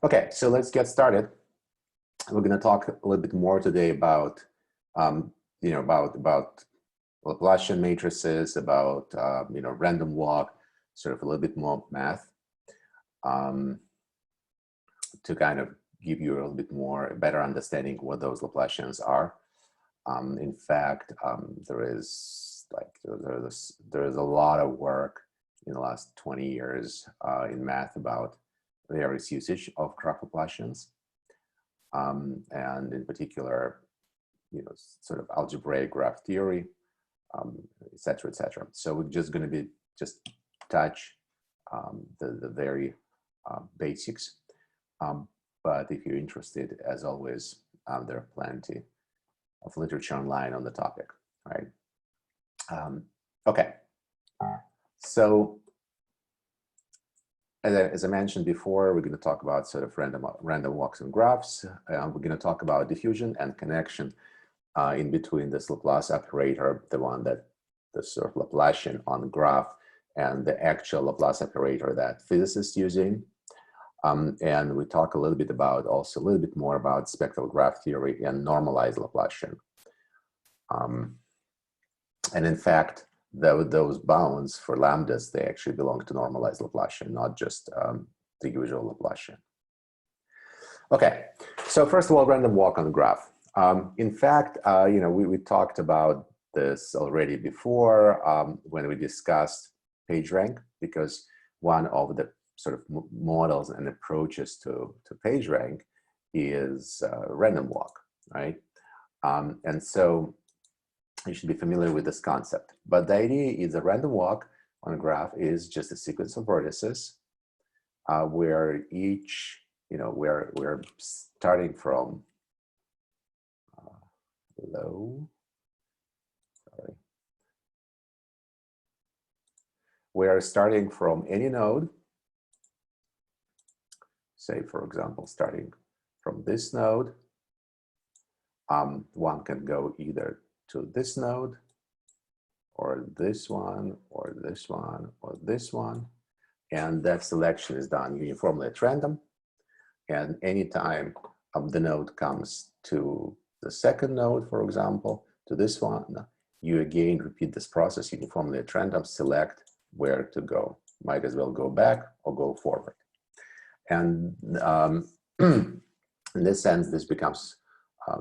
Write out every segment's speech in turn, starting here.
Okay, so let's get started. We're going to talk a little bit more today about, about Laplacian matrices, about random walk, sort of a little bit more math, to kind of give you a little bit more a better understanding what those Laplacians are. In fact, there is a lot of work in the last 20 years in math about various usage of graph Laplacians, and in particular, sort of algebraic graph theory, etc., etc. So we're just going to just touch the very basics. But if you're interested, as always, there are plenty of literature online on the topic, right? Okay, so as I mentioned before, we're going to talk about sort of random walks and graphs. We're going to talk about diffusion and connection in between this Laplace operator, the sort of Laplacian on the graph, and the actual Laplace operator that physicists using. And we talk a little bit more about spectral graph theory and normalized Laplacian. And in fact, those bounds for lambdas, they actually belong to normalized Laplacian, not just the usual Laplacian. Okay, so first of all, random walk on the graph. In fact, we talked about this already before when we discussed PageRank, because one of the sort of models and approaches to PageRank is random walk, right? And so you should be familiar with this concept. But the idea is a random walk on a graph is just a sequence of vertices where each, we're starting from low. Sorry. We are starting from any node. Say, for example, starting from this node, one can go either to this node, or this one, or this one, or this one, and that selection is done uniformly at random. And anytime the node comes to the second node, for example, to this one, you again repeat this process uniformly at random, select where to go. Might as well go back or go forward. And in this sense, this becomes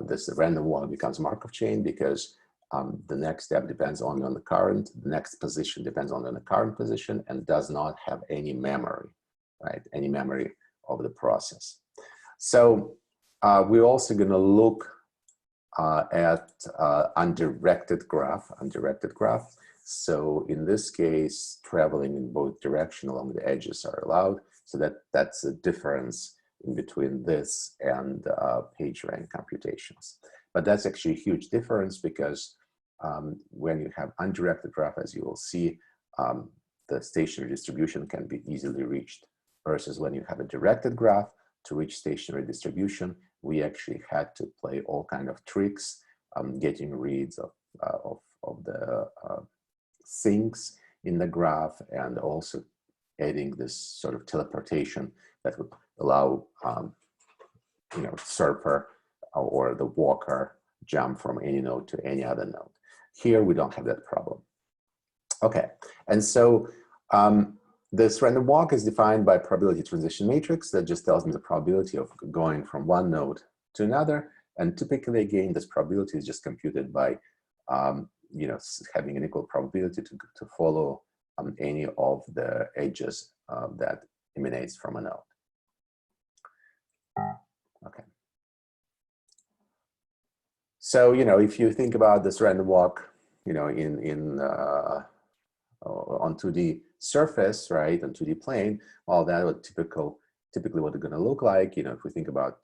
this random walk becomes Markov chain, because the next step depends only on the current, the next position depends only on the current position, and does not have any memory, right? Any memory of the process. So we're also going to look at undirected graph. So in this case, traveling in both directions along the edges are allowed. So that's a difference in between this and PageRank computations. But that's actually a huge difference, because when you have undirected graph, as you will see, the stationary distribution can be easily reached, versus when you have a directed graph. To reach stationary distribution, we actually had to play all kind of tricks, getting rid of the sinks in the graph, and also adding this sort of teleportation that would allow surfer or the walker jump from any node to any other node. Here we don't have that problem. Okay, and so this random walk is defined by probability transition matrix that just tells me the probability of going from one node to another. And typically, again, this probability is just computed by having an equal probability to follow any of the edges that emanates from a node. Okay. So if you think about this random walk, on 2D surface, right, on 2D plane, well, that would typically what it's going to look like. If we think about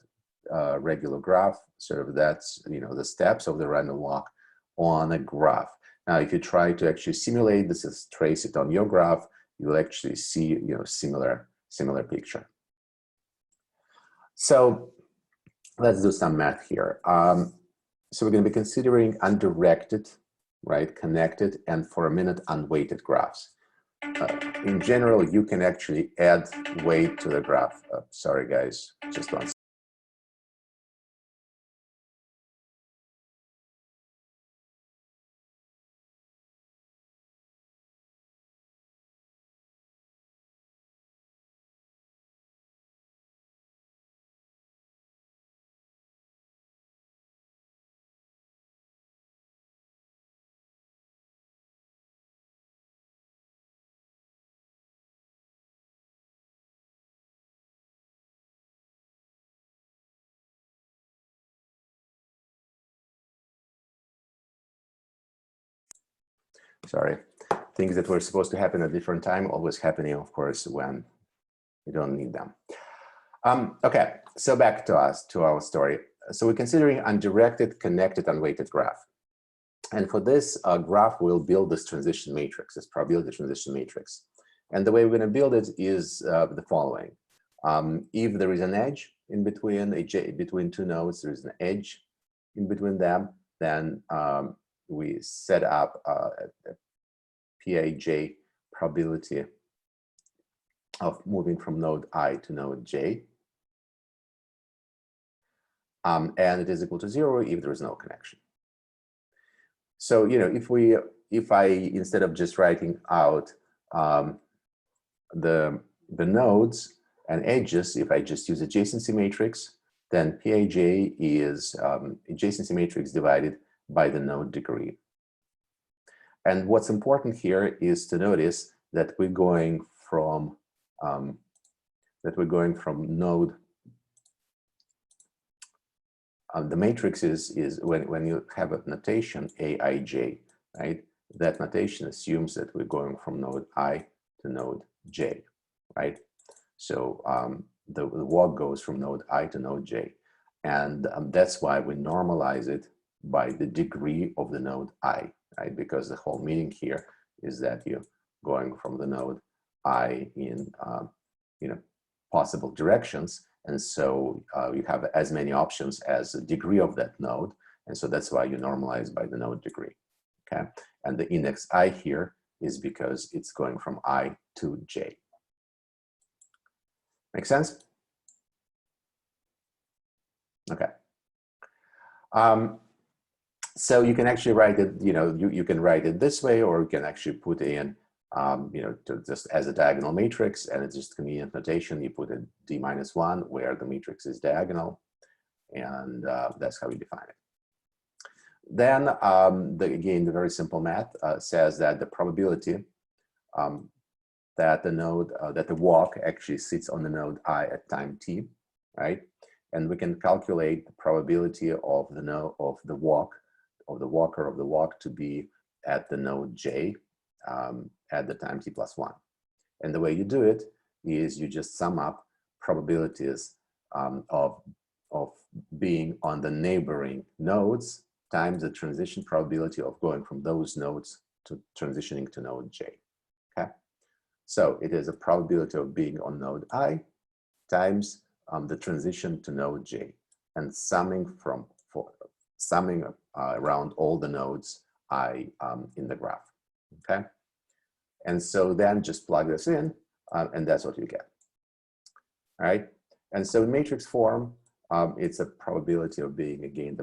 regular graph, sort of that's the steps of the random walk on a graph. Now, if you try to actually simulate this, is trace it on your graph, you'll actually see similar picture. So let's do some math here. So we're going to be considering undirected, right, connected, and for a minute unweighted graphs. in general, you can actually add weight to the graph. Sorry, guys, just one second. Sorry, things that were supposed to happen at a different time always happening, of course, when you don't need them. Okay, so back to our story. So we're considering undirected, connected, unweighted graph. And for this graph, we'll build this transition matrix, this probability transition matrix. And the way we're going to build it is the following. If there is an edge in between, between two nodes, there is an edge in between them, then we set up a Pij probability of moving from node I to node J. And it is equal to 0 if there is no connection. So, you know, if I, instead of just writing out the nodes and edges, if I just use adjacency matrix, then Pij is adjacency matrix divided by the node degree. And what's important here is to notice that we're going from node. The matrix is when you have a notation Aij, right? That notation assumes that we're going from node I to node J, right? So the walk goes from node I to node J, and that's why we normalize it by the degree of the node I, right? Because the whole meaning here is that you're going from the node I in possible directions. And so you have as many options as the degree of that node. And so that's why you normalize by the node degree, okay? And the index I here is because it's going from I to J. Make sense? Okay. So you can actually write it, you can write it this way, or you can actually put in, just as a diagonal matrix, and it's just convenient notation. You put a d-1 where the matrix is diagonal, and that's how we define it. Then, again, the very simple math says that the probability that the walk actually sits on the node I at time t, right? And we can calculate the probability of the walk to be at the node j at the time t+1. And the way you do it is you just sum up probabilities of being on the neighboring nodes times the transition probability of going from those nodes to transitioning to node j. Okay, so it is a probability of being on node I times the transition to node j, and summing around all the nodes I in the graph. Okay, and so then just plug this in, and that's what you get. All right, and so in matrix form, it's a probability of being, again,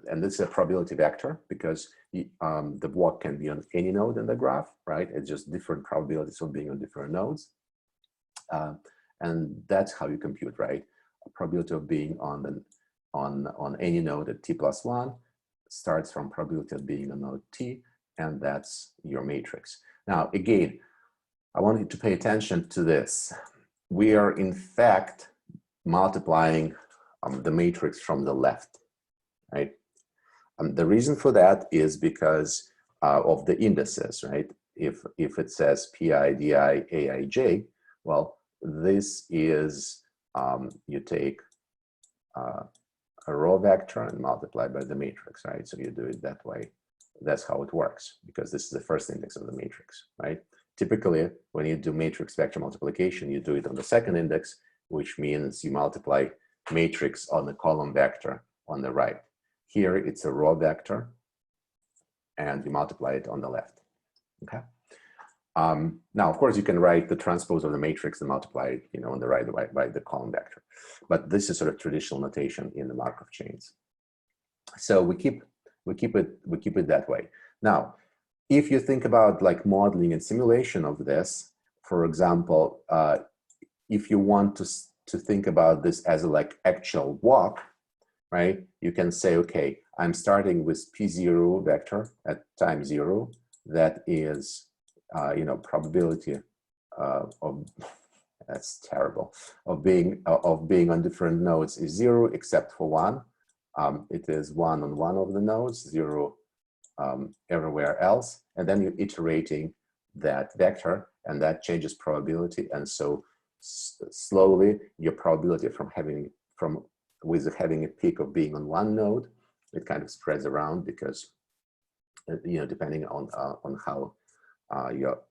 and this is a probability vector because the walk can be on any node in the graph, right? It's just different probabilities of being on different nodes, and that's how you compute, right? A probability of being on any node at t+1 starts from probability of being on node t, and that's your matrix. Now, again, I want you to pay attention to this. We are, in fact, multiplying the matrix from the left, right? The reason for that is because of the indices, right? If it says pi, di, aij, well, this is, you take a row vector and multiply by the matrix, right? So you do it that way. That's how it works, because this is the first index of the matrix, right? Typically, when you do matrix vector multiplication, you do it on the second index, which means you multiply matrix on the column vector on the right. Here, it's a row vector, and you multiply it on the left, okay? Now, of course, you can write the transpose of the matrix and multiply it, you know, on the right by the column vector. But this is sort of traditional notation in the Markov chains. So we keep it that way. Now, if you think about like modeling and simulation of this, for example, if you want to think about this as a like actual walk, right? You can say, okay, I'm starting with p0 vector at time 0. That is, you know, probability of that's terrible of being on different nodes is 0 except for 1. It is 1 on one of the nodes, 0 everywhere else, and then you're iterating that vector, and that changes probability, and so slowly your probability with having a peak of being on one node, it kind of spreads around because, you know, depending on how your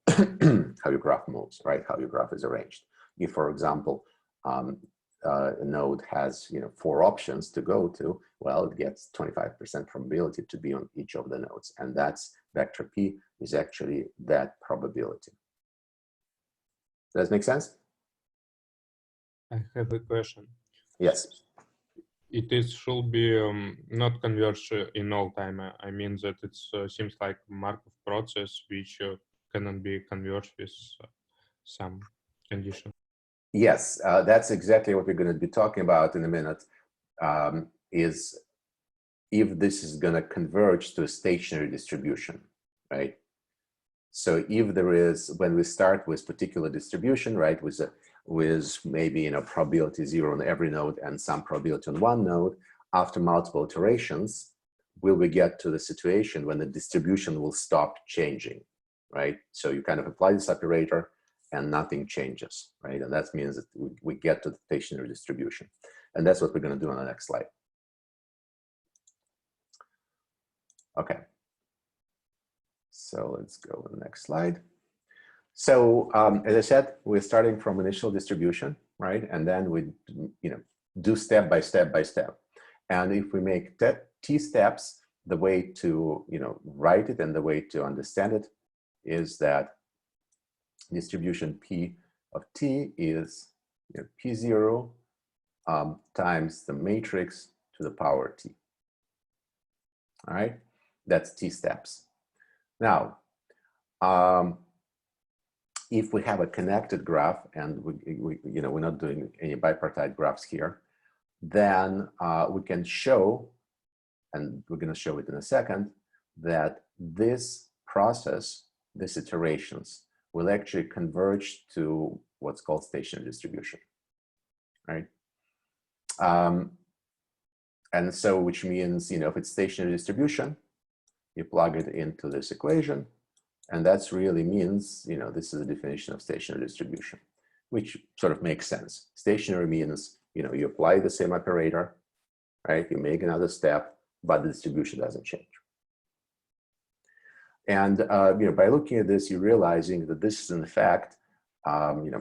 how your graph moves, right? How your graph is arranged. If, for example, a node has, you know, 4 options to go to, well, it gets 25% probability to be on each of the nodes, and that's vector p is actually that probability. Does that make sense? I have a question. Yes. It should be not converged in all time. I mean that it seems like Markov process which cannot be converged with some condition. Yes, that's exactly what we're going to be talking about in a minute, is if this is going to converge to a stationary distribution, right? So if there is, when we start with particular distribution, right, with maybe, you know, probability 0 on every node and some probability on one node, after multiple iterations, will we get to the situation when the distribution will stop changing, right? So you kind of apply this operator and nothing changes, right? And that means that we get to the stationary distribution. And that's what we're going to do on the next slide. Okay. So let's go to the next slide. So as I said, we're starting from initial distribution, right? And then we, you know, do step by step by step. And if we make t steps, the way to, you know, write it and the way to understand it is that distribution p of t is, you know, p0 times the matrix to the power t. All right, that's t steps. Now, if we have a connected graph, and we you know, we're not doing any bipartite graphs here, then we can show, and we're going to show it in a second, that this process, these iterations, will actually converge to what's called stationary distribution, right? And so, which means, you know, if it's stationary distribution, you plug it into this equation, and that's really means, you know, this is the definition of stationary distribution, which sort of makes sense. Stationary means, you know, you apply the same operator, right? You make another step, but the distribution doesn't change. And, you know, by looking at this, you're realizing that this is in fact, you know,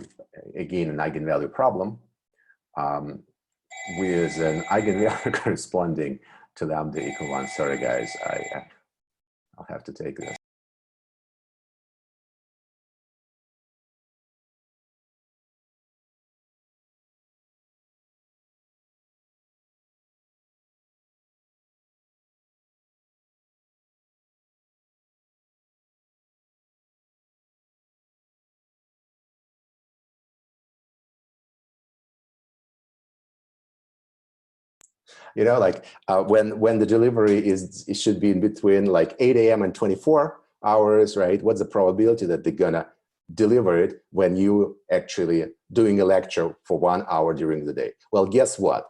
again, an eigenvalue problem with an eigenvalue corresponding to lambda equal 1. Sorry, guys, I'll have to take this. You know, like when the delivery is, it should be in between like 8 a.m. and 24 hours, right? What's the probability that they're gonna deliver it when you actually doing a lecture for 1 hour during the day? Well, guess what?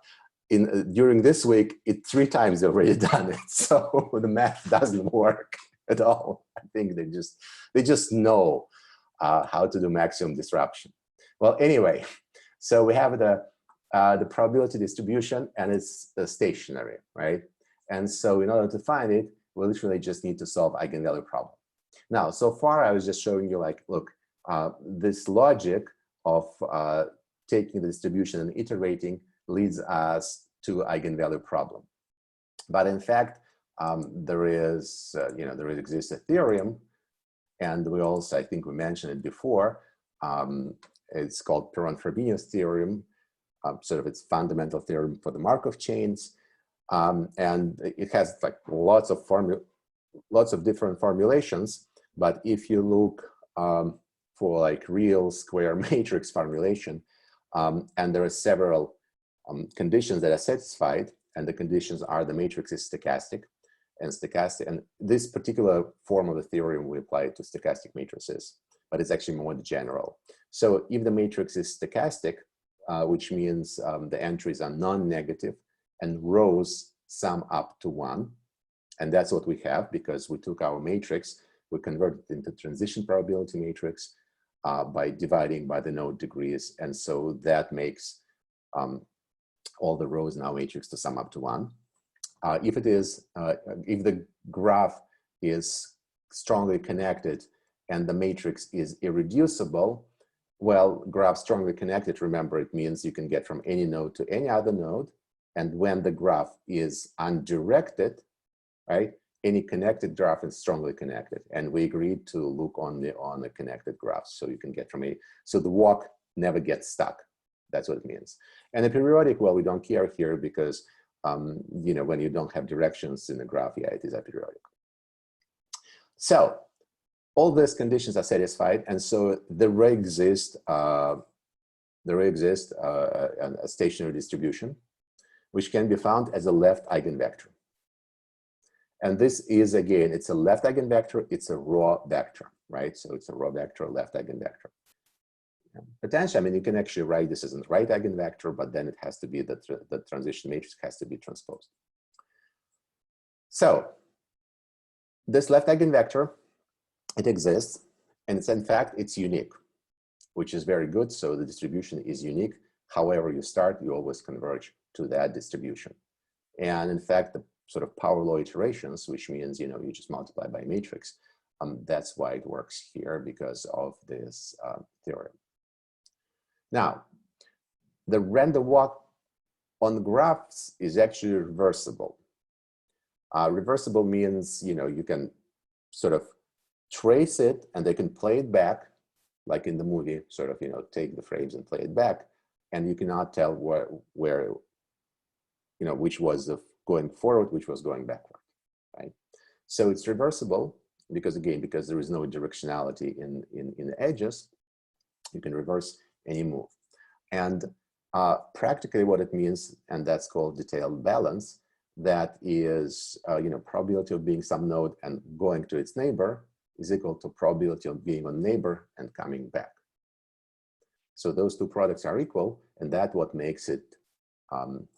During this week, 3 times they've already done it. So the math doesn't work at all. I think they just know how to do maximum disruption. Well, anyway, so we have the probability distribution, and it's stationary, right? And so in order to find it, we literally just need to solve eigenvalue problem. Now, so far I was just showing you, like, look, this logic of taking the distribution and iterating leads us to eigenvalue problem. But in fact, there exists a theorem, And we also, I think we mentioned it before, it's called Perron-Frobenius Theorem, sort of its fundamental theorem for the Markov chains. And it has like lots of different formulations. But if you look for like real square matrix formulation, and there are several conditions that are satisfied, and the conditions are the matrix is stochastic, and this particular form of the theorem we apply to stochastic matrices, but it's actually more general. So if the matrix is stochastic, which means the entries are non-negative and rows sum up to 1, and that's what we have because we took our matrix, we converted it into transition probability matrix by dividing by the node degrees, and so that makes all the rows in our matrix to sum up to 1. If the graph is strongly connected and the matrix is irreducible, well, graph strongly connected, remember, it means you can get from any node to any other node. And when the graph is undirected, right, any connected graph is strongly connected. And we agreed to look on the connected graphs, so you can get from so the walk never gets stuck. That's what it means. And the periodic, well, we don't care here because you know, when you don't have directions in the graph, yeah, it is aperiodic. So all these conditions are satisfied, and so there exists a stationary distribution, which can be found as a left eigenvector. And this is, again, it's a left eigenvector, it's a raw vector, right? So it's a raw vector, left eigenvector. Potentially, I mean, you can actually write this as a right eigenvector, but then it has to be the transition matrix has to be transposed. So this left eigenvector, it exists, and it's in fact, it's unique, which is very good. So the distribution is unique. However you start, you always converge to that distribution. And in fact, the sort of power law iterations, which means, you know, you just multiply by matrix, that's why it works here because of this theorem. Now, the random walk on graphs is actually reversible. Reversible means, you know, you can sort of trace it and they can play it back, like in the movie, sort of, you know, take the frames and play it back, and you cannot tell where you know, which was going forward, which was going backward, right? So it's reversible because, again, because there is no directionality in the edges, you can reverse any move. And practically what it means, and that's called detailed balance, that is, you know, probability of being some node and going to its neighbor is equal to probability of being on neighbor and coming back. So those two products are equal, and that's what makes it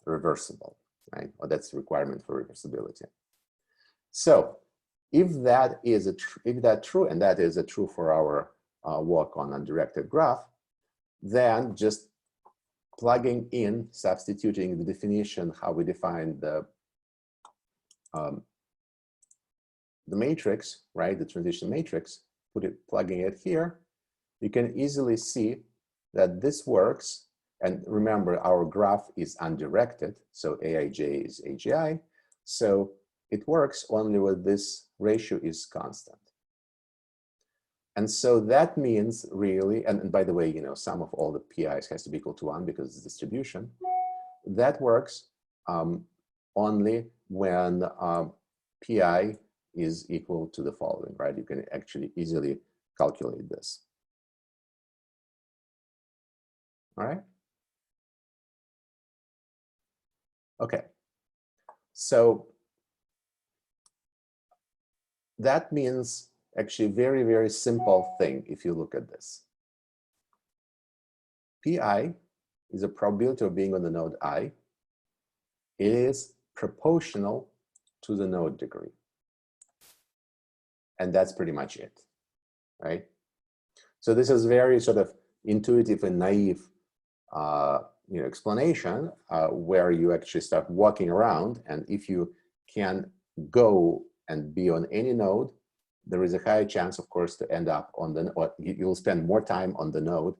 reversible, right? Or that's the requirement for reversibility. So if that is true, and that is true for our walk on undirected graph, then just plugging in, substituting the definition, how we define the matrix, right, the transition matrix, plugging it here, you can easily see that this works. And remember, our graph is undirected, so Aij is AGI. So it works only when this ratio is constant. And so that means really, and by the way, you know, sum of all the PIs has to be equal to 1 because it's distribution. That works only when PI is equal to the following, right? You can actually easily calculate this. All right. Okay. So that means actually very, very simple thing if you look at this. Pi is a probability of being on the node I. It is proportional to the node degree. And that's pretty much it, right? So this is very sort of intuitive and naive you know, explanation where you actually start walking around, and if you can go and be on any node, there is a higher chance, of course, to end up on the, or you'll spend more time on the node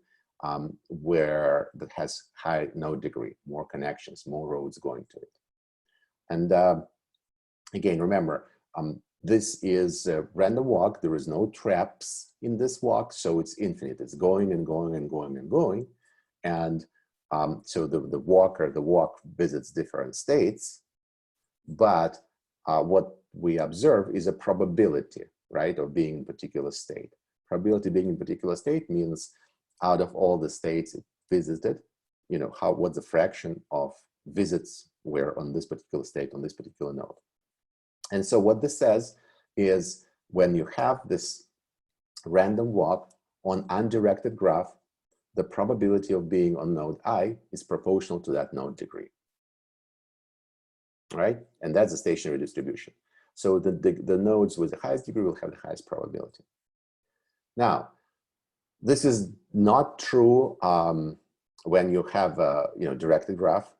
where that has high node degree, more connections, more roads going to it. And again, remember, this is a random walk. There is no traps in this walk, so it's infinite. It's going and going and going and going. And so the walk visits different states, but what we observe is a probability, right, of being in a particular state. Probability being in a particular state means out of all the states it visited, you know, what's the fraction of visits were on this particular state, on this particular node. And so what this says is when you have this random walk on undirected graph, the probability of being on node I is proportional to that node degree, right? And that's a stationary distribution. So the nodes with the highest degree will have the highest probability. Now, this is not true when you have a directed graph.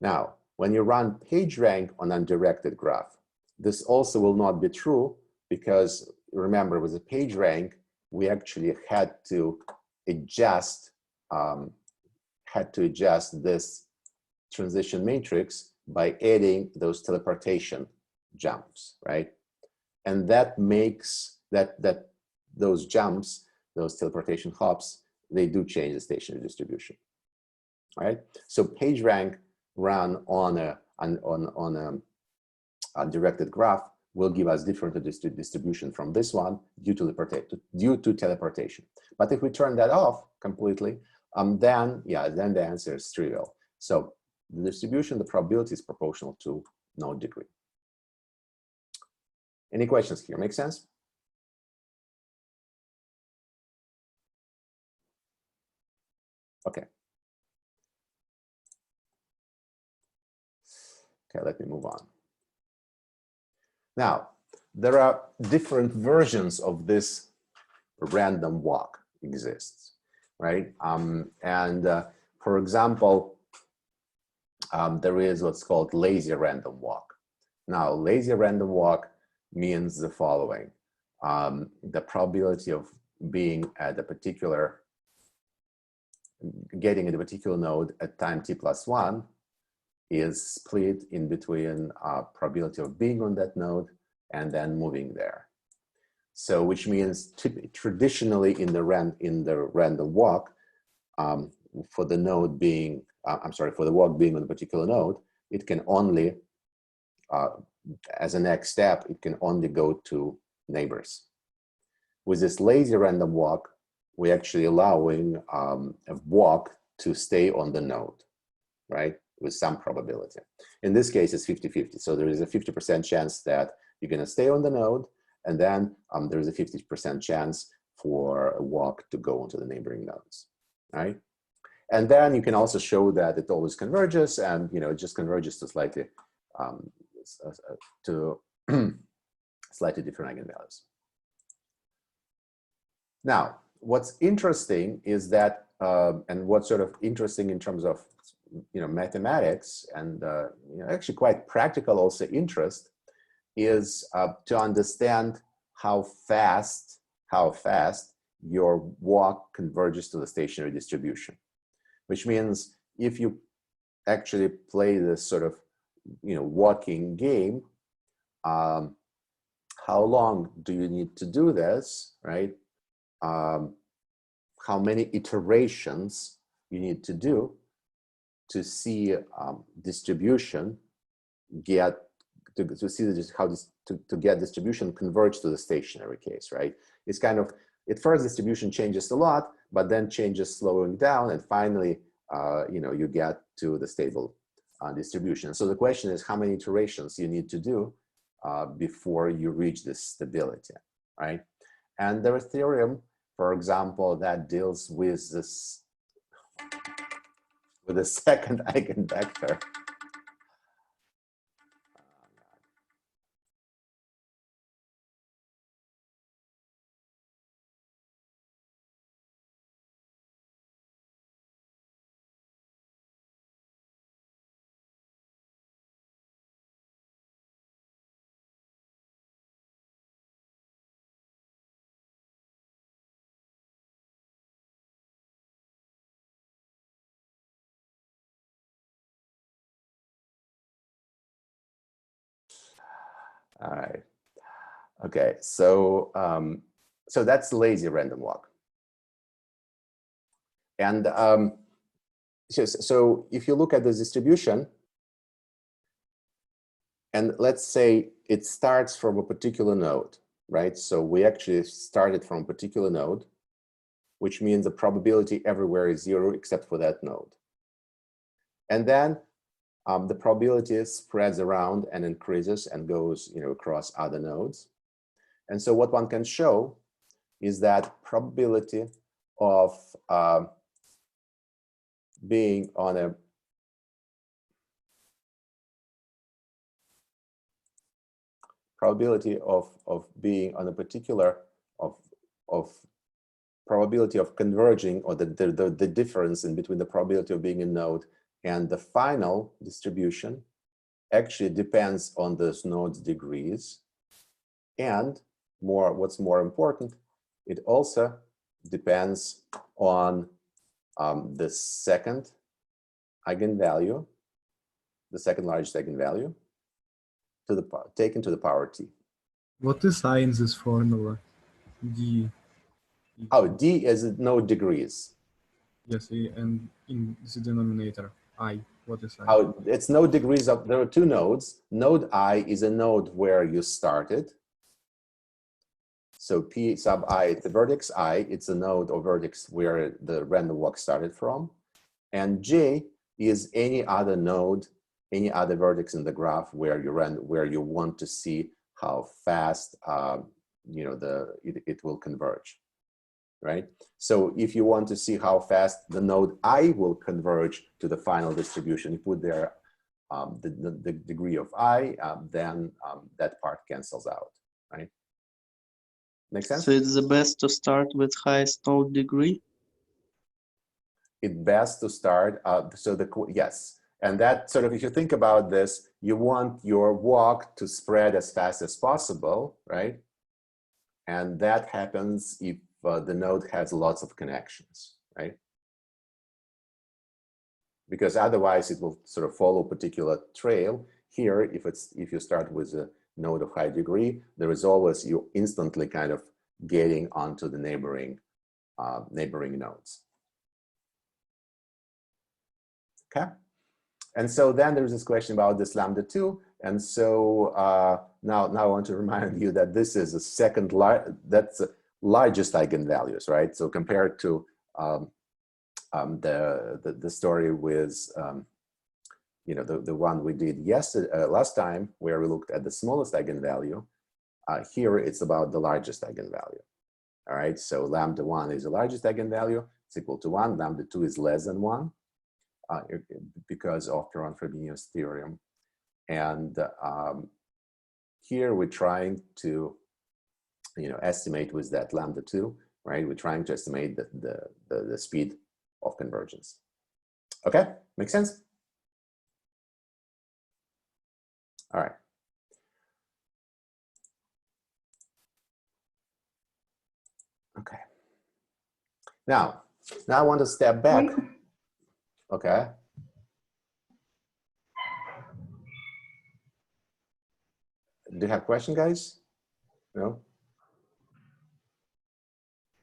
Now, when you run PageRank on undirected graph, this also will not be true because remember, with the PageRank, we actually had to adjust this transition matrix by adding those teleportation jumps, right? And that makes those jumps, those teleportation hops, they do change the stationary distribution, right? So PageRank run on a undirected graph will give us different distribution from this one due to teleportation. But if we turn that off completely, then the answer is trivial. So the distribution, the probability is proportional to node degree. Any questions here? Make sense? Okay. Okay, let me move on. Now, there are different versions of this random walk exists, right? For example, there is what's called lazy random walk. Now, lazy random walk means the following. The probability of being at a particular, getting at a particular node at time t+1 is split in between probability of being on that node and then moving there. So which means traditionally in the random walk, for the node being, for the walk being on a particular node, it can only, as a next step, it can only go to neighbors. With this lazy random walk, we're actually allowing a walk to stay on the node, right? With some probability. In this case, it's 50-50. So there is a 50% chance that you're going to stay on the node, and then there is a 50% chance for a walk to go onto the neighboring nodes, right? And then you can also show that it always converges, and it just converges to slightly slightly different eigenvalues. Now, what's interesting is that, and what's sort of interesting in terms of mathematics and actually quite practical also interest is to understand how fast your walk converges to the stationary distribution. Which means if you actually play this sort of walking game, how long do you need to do this, right? How many iterations you need to do to see distribution get to get distribution converge to the stationary case, right? It's kind of, at first distribution changes a lot, but then changes slowing down, and finally you get to the stable distribution. So the question is how many iterations you need to do before you reach this stability, right? And there is a theorem, for example, that deals with this, with the second eigenvector. All right. Okay, so so that's lazy random walk. And so if you look at the distribution, and let's say it starts from a particular node, right? So we actually started from a particular node, which means the probability everywhere is 0 except for that node. And then the probability spreads around and increases and goes, across other nodes. And so what one can show is that probability of being on a probability of being on a particular of probability of converging, or the difference in between the probability of being a node and the final distribution actually depends on those nodes' degrees. And what's more important, it also depends on the second eigenvalue, the second largest eigenvalue, taken to the power t. What is I in this formula? D. Oh, d is node degrees. Yes, and in the denominator, I. What is I? Oh, it's node degrees of, there are two nodes. Node I is a node where you started. So P sub I, it's the vertex I, it's a node or vertex where the random walk started from. And J is any other node, any other vertex in the graph where you want to see how fast it will converge, right? So if you want to see how fast the node I will converge to the final distribution, you put there the degree of I, then that part cancels out, right? Make sense? So it's the best to start with highest node degree? It's best to start, yes. And that sort of, if you think about this, you want your walk to spread as fast as possible, right? And that happens if the node has lots of connections, right? Because otherwise it will sort of follow a particular trail. Here, if you start with a node of high degree, there is always, you instantly kind of getting onto the neighboring nodes. Okay. And so then there's this question about this lambda 2. And so now I want to remind you that this is that's the largest eigenvalues, right? So compared to the story with the one we did last time, where we looked at the smallest eigenvalue, here it's about the largest eigenvalue. All right, so lambda 1 is the largest eigenvalue, it's equal to 1, lambda 2 is less than 1. Because of Perron-Frobenius theorem. And here we're trying to estimate with that lambda 2, right? We're trying to estimate the speed of convergence. Okay, makes sense? All right. Okay. Now I want to step back. Okay. Do you have a question, guys? No?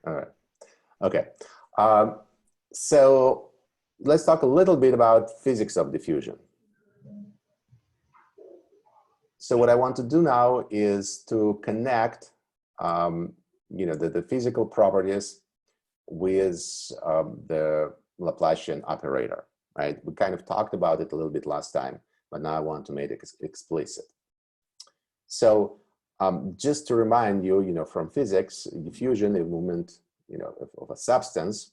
All right. Okay. So let's talk a little bit about physics of diffusion. So what I want to do now is to connect the physical properties with the Laplacian operator, right? We kind of talked about it a little bit last time, but now I want to make it explicit. So just to remind you, from physics, diffusion, a movement, of a substance,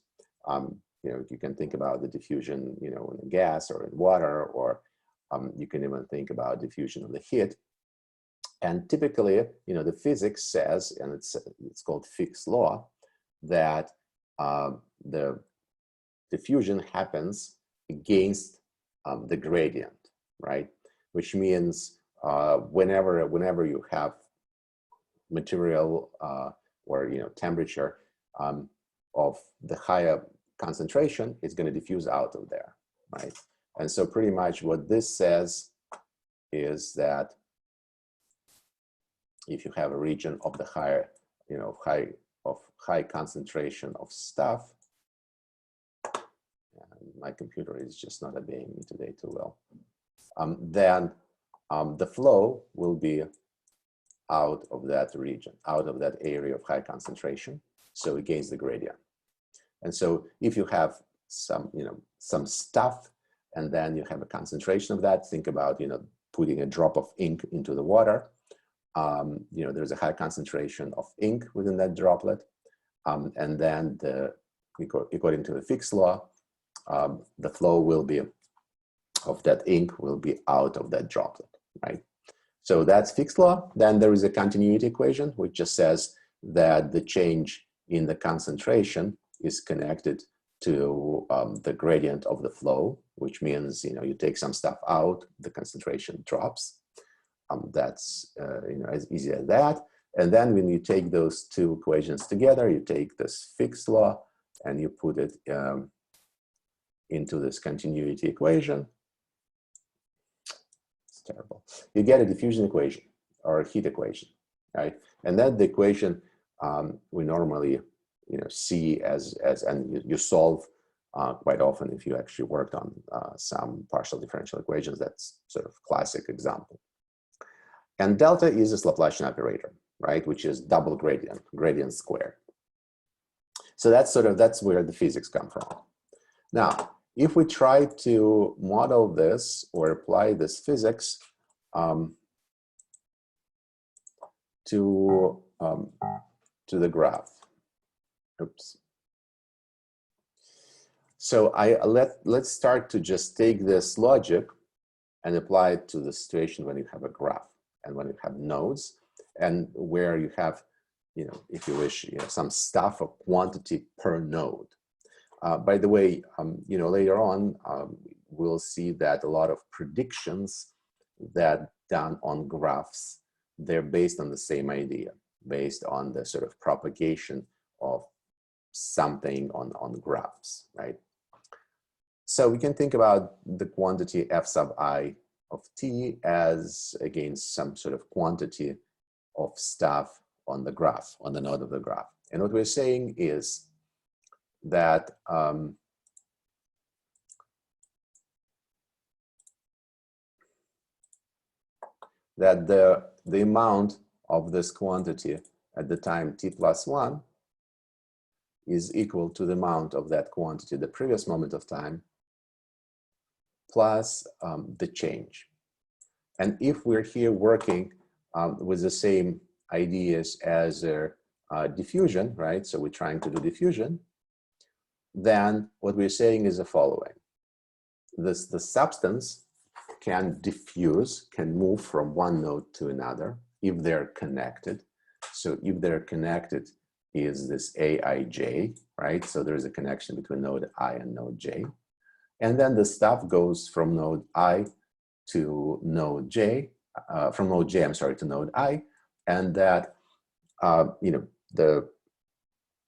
you can think about the diffusion, in a gas or in water, or you can even think about diffusion of the heat. And typically, the physics says, and it's called Fick's law, that the diffusion happens against the gradient, right? Which means whenever you have material or temperature of the higher concentration, it's going to diffuse out of there, right? And so pretty much what this says is that if you have a region of the higher, high concentration of stuff, and my computer is just not obeying me today too well, then the flow will be out of that region, out of that area of high concentration, so against the gradient. And so if you have some, some stuff, and then you have a concentration of that, think about, putting a drop of ink into the water. There's a high concentration of ink within that droplet. And then according to the Fick's law, the flow will be of that ink will be out of that droplet, right? So that's Fick's law. Then there is a continuity equation, which just says that the change in the concentration is connected to the gradient of the flow, which means, you take some stuff out, the concentration drops. That's, as easy as that. And then when you take those two equations together, you take this Fick's law and you put it into this continuity equation. It's terrible. You get a diffusion equation or a heat equation, right? And then the equation we normally, see as and you solve quite often if you actually worked on some partial differential equations. That's sort of classic example. And delta is this Laplacian operator, right? Which is double gradient squared. So that's where the physics come from. Now, if we try to model this or apply this physics to the graph. Oops. So let's start to just take this logic and apply it to the situation when you have a graph and when you have nodes, and where you have, if you wish, some stuff or quantity per node. By the way, later on, we'll see that a lot of predictions that done on graphs, they're based on the same idea, based on the sort of propagation of something on graphs, right? So we can think about the quantity f sub I of t as, again, some sort of quantity of stuff on the graph, on the node of the graph. And what we're saying is that that the amount of this quantity at the time t plus 1 is equal to the amount of that quantity the previous moment of time plus the change. And if we're here working with the same ideas as diffusion, right? So we're trying to do diffusion, then what we're saying is the following. The substance can diffuse, can move from one node to another if they're connected. So if they're connected is this Aij, right? So there's a connection between node I and node J. And then the stuff goes from node I to node J, from node J, I'm sorry, to node I. And that, the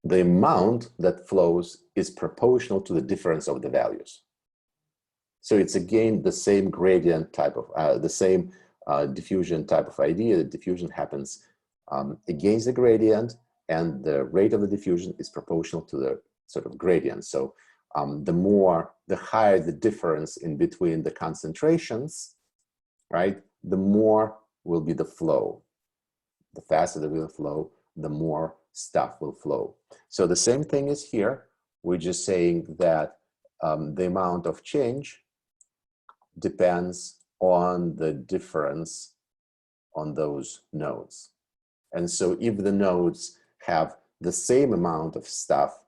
amount that flows is proportional to the difference of the values. So it's again the same gradient type of, the same diffusion type of idea. The diffusion happens against the gradient, and the rate of the diffusion is proportional to the sort of gradient. So the higher the difference in between the concentrations, right, the more will be the flow. The faster the flow, the more stuff will flow. So the same thing is here. We're just saying that the amount of change depends on the difference on those nodes. And so if the nodes have the same amount of stuff,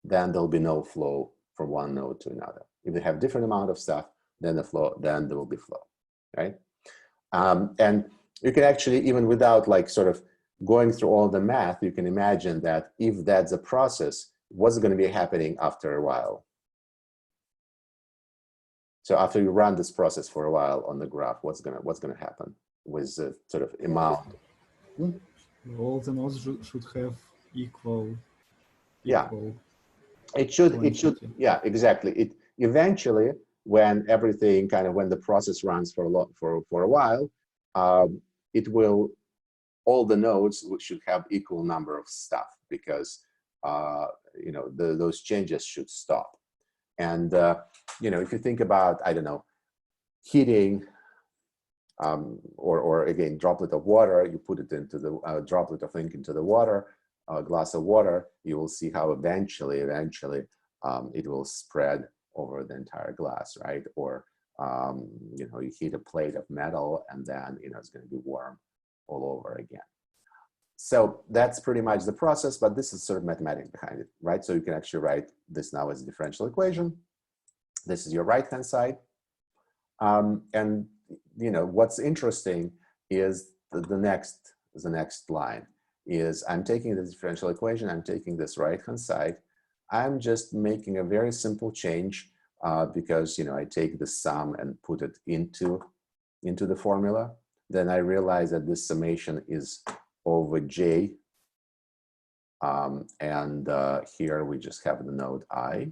then there'll be no flow from one node to another. If they have different amount of stuff, then there will be flow, right? And you can actually, even without like sort of going through all the math, you can imagine that if that's a process, what's going to be happening after a while? So after you run this process for a while on the graph, what's gonna happen with the sort of amount? All the nodes should have equal. Yeah, it should. Yeah, exactly. It eventually, when everything when the process runs for a while, it will all the nodes should have equal number of stuff, because you know, those changes should stop. And you know, if you think about, I don't know, heating, or again, droplet of water, you put it into the droplet of ink into the water, a glass of water, you will see how eventually it will spread over the entire glass, right? Or you know, you heat a plate of metal, and then, you know, it's going to be warm all over again. So that's pretty much the process, but this is sort of mathematics behind it, right? So you can actually write this now as a differential equation. This is your right-hand side. And you know, what's interesting is the next line is, I'm taking the differential equation, I'm taking this right-hand side, I'm just making a very simple change because, you know, I take the sum and put it into the formula. Then I realize that this summation is over j, and here we just have the node I,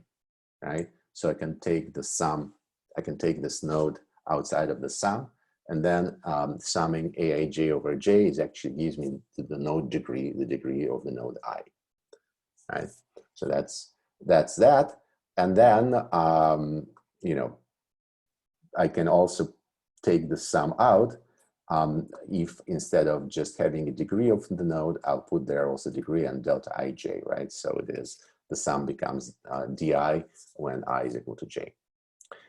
right? So I can take the sum, I can take this node outside of the sum, and then summing aij over j is actually gives me the node degree, the degree of the node I, right? So that's that. And then, you know, I can also take the sum out. If instead of just having a degree of the node, I'll put there also degree and delta ij, right? So it is, the sum becomes di when I is equal to j.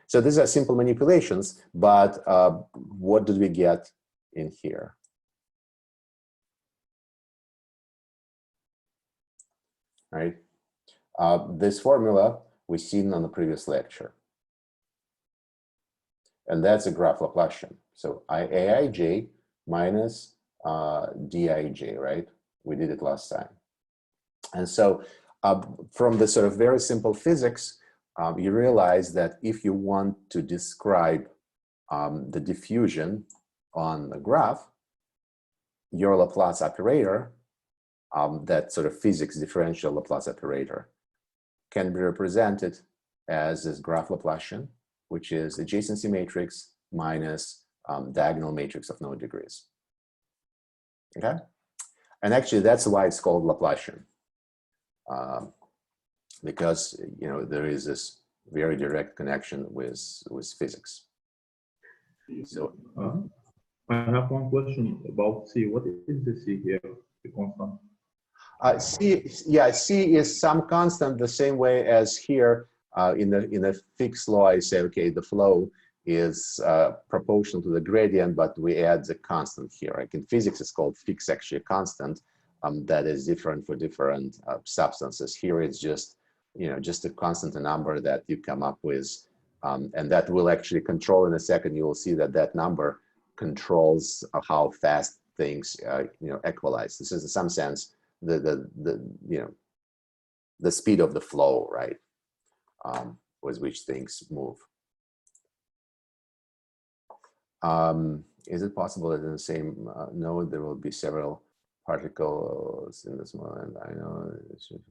So these are simple manipulations, but what did we get in here? Right? This formula we've seen on the previous lecture. And that's a graph Laplacian. So aij minus dij, right? We did it last time. And so from the sort of very simple physics, you realize that if you want to describe the diffusion on the graph, your Laplace operator, that sort of physics differential Laplace operator, can be represented as this graph Laplacian, which is adjacency matrix minus diagonal matrix of no degrees. Okay? And actually, that's why it's called Laplacian. Because, you know, there is this very direct connection with physics. So I have one question about C. What is the C here, the constant? C is some constant, the same way as here in the fixed law. I say, okay, the flow is proportional to the gradient, but we add the constant here. Like in physics, it's called fixed actually a constant that is different for different substances. Here it's just, you know, just a constant number that you come up with, and that will actually control in a second. You will see that that number controls how fast things you know, equalize. This is in some sense the you know, the speed of the flow, right, with which things move. Is it possible that in the same node there will be several particles in this moment? I know it should.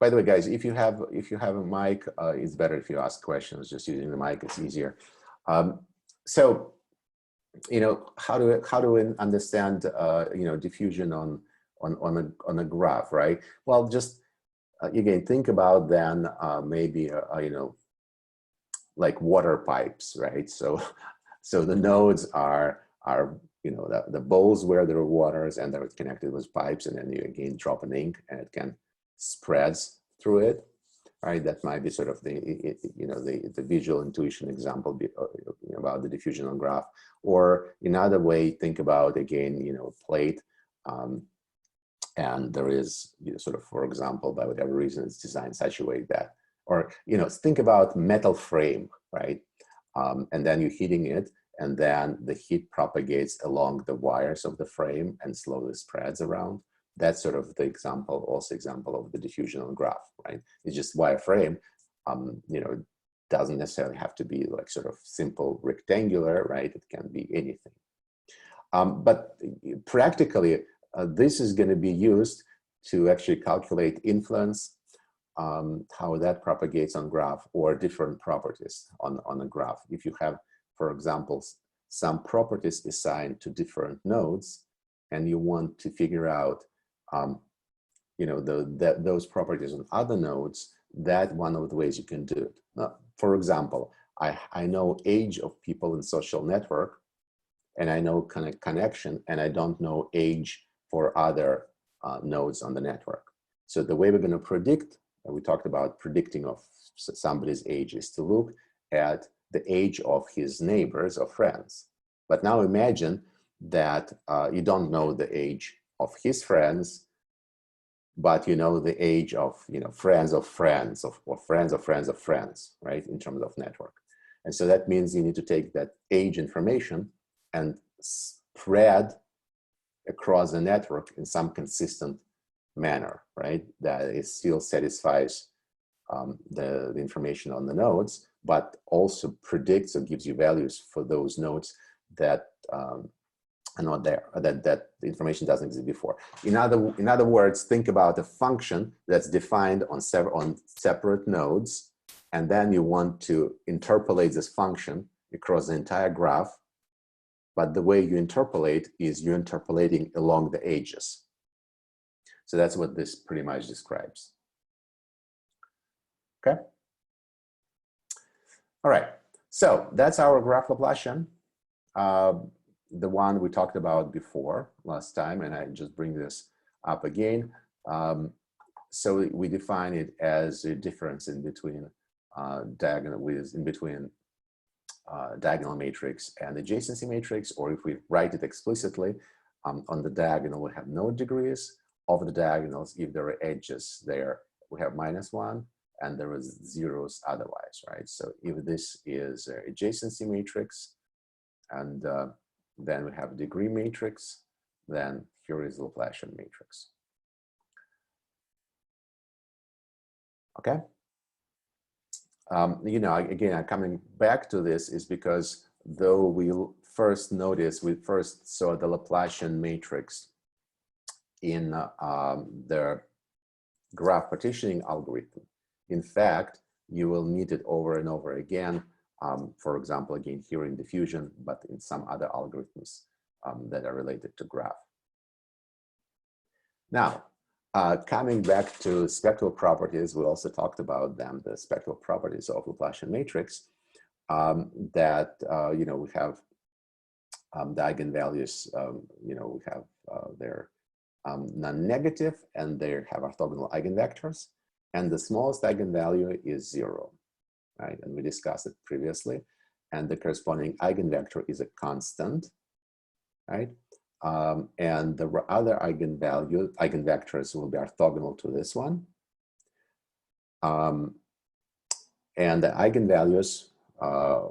By the way, guys, if you have a mic, it's better if you ask questions. Just using the mic is easier. So, you know, how do we understand you know, diffusion on a graph, right? Well, just again, think about then maybe you know, like water pipes, right? So the nodes are you know, the bowls where there are waters, and they're connected with pipes, and then you again drop an ink and it can spreads through it, right? That might be sort of the you know, the visual intuition example about the diffusion on graph. Or another way, think about again, you know, a plate, and there is, you know, sort of, for example, by whatever reason it's designed such a way that, or you know, think about metal frame, right? And then you're heating it, and then the heat propagates along the wires of the frame and slowly spreads around. That's sort of the example, also example of the diffusion on graph, right? It's just wireframe, you know, it doesn't necessarily have to be like sort of simple rectangular, right? It can be anything. But practically, this is going to be used to actually calculate influence, how that propagates on graph, or different properties on a graph. If you have for example, some properties assigned to different nodes, and you want to figure out, you know, those properties on other nodes, that's one of the ways you can do it. Now, for example, I know age of people in social network, and I know connection, and I don't know age for other nodes on the network. So the way we're going to predict, we talked about predicting of somebody's age, is to look at the age of his neighbors or friends. But now imagine that you don't know the age of his friends, but you know the age of, you know, friends of friends or friends of friends of friends, right, in terms of network. And so that means you need to take that age information and spread across the network in some consistent manner, right, that it still satisfies the information on the nodes, but also predicts or gives you values for those nodes that are not there, that the information doesn't exist before. In other words, think about a function that's defined on separate nodes, and then you want to interpolate this function across the entire graph. But the way you interpolate is you're interpolating along the edges. So that's what this pretty much describes. Okay. All right. So that's our graph Laplacian, the one we talked about before last time, and I just bring this up again. So we define it as a difference in between diagonal matrix and adjacency matrix, or if we write it explicitly, on the diagonal we have no degrees. Of the diagonals, if there are edges there, we have -1, and there is zeros otherwise, right? So if this is an adjacency matrix, and then we have degree matrix, then here is Laplacian matrix. Okay. You know, again, I'm coming back to this is because though we first saw the Laplacian matrix in the graph partitioning algorithm. In fact, you will need it over and over again, for example, again, here in diffusion, but in some other algorithms that are related to graph. Now, coming back to spectral properties, we also talked about them, the spectral properties of Laplacian matrix, that, you know, we have the eigenvalues, you know, we have their non-negative, and they have orthogonal eigenvectors, and the smallest eigenvalue is 0, right? And we discussed it previously, and the corresponding eigenvector is a constant, right? And the other eigenvectors will be orthogonal to this one, and the eigenvalues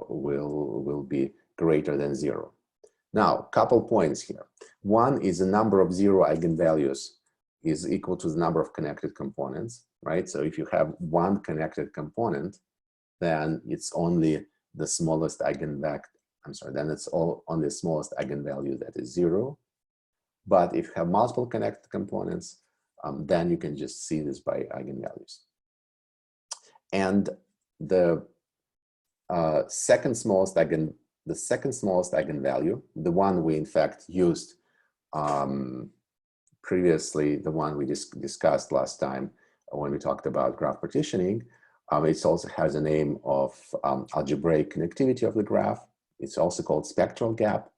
will be greater than 0. Now, couple points here. One is the number of 0 eigenvalues is equal to the number of connected components, right? So if you have one connected component, then it's only the smallest eigenvector. I'm sorry, then it's only the smallest eigenvalue that is 0. But if you have multiple connected components, then you can just see this by eigenvalues. And the second smallest eigenvalue, the one we in fact used previously, the one we discussed last time when we talked about graph partitioning, it also has a name of algebraic connectivity of the graph. It's also called spectral gap.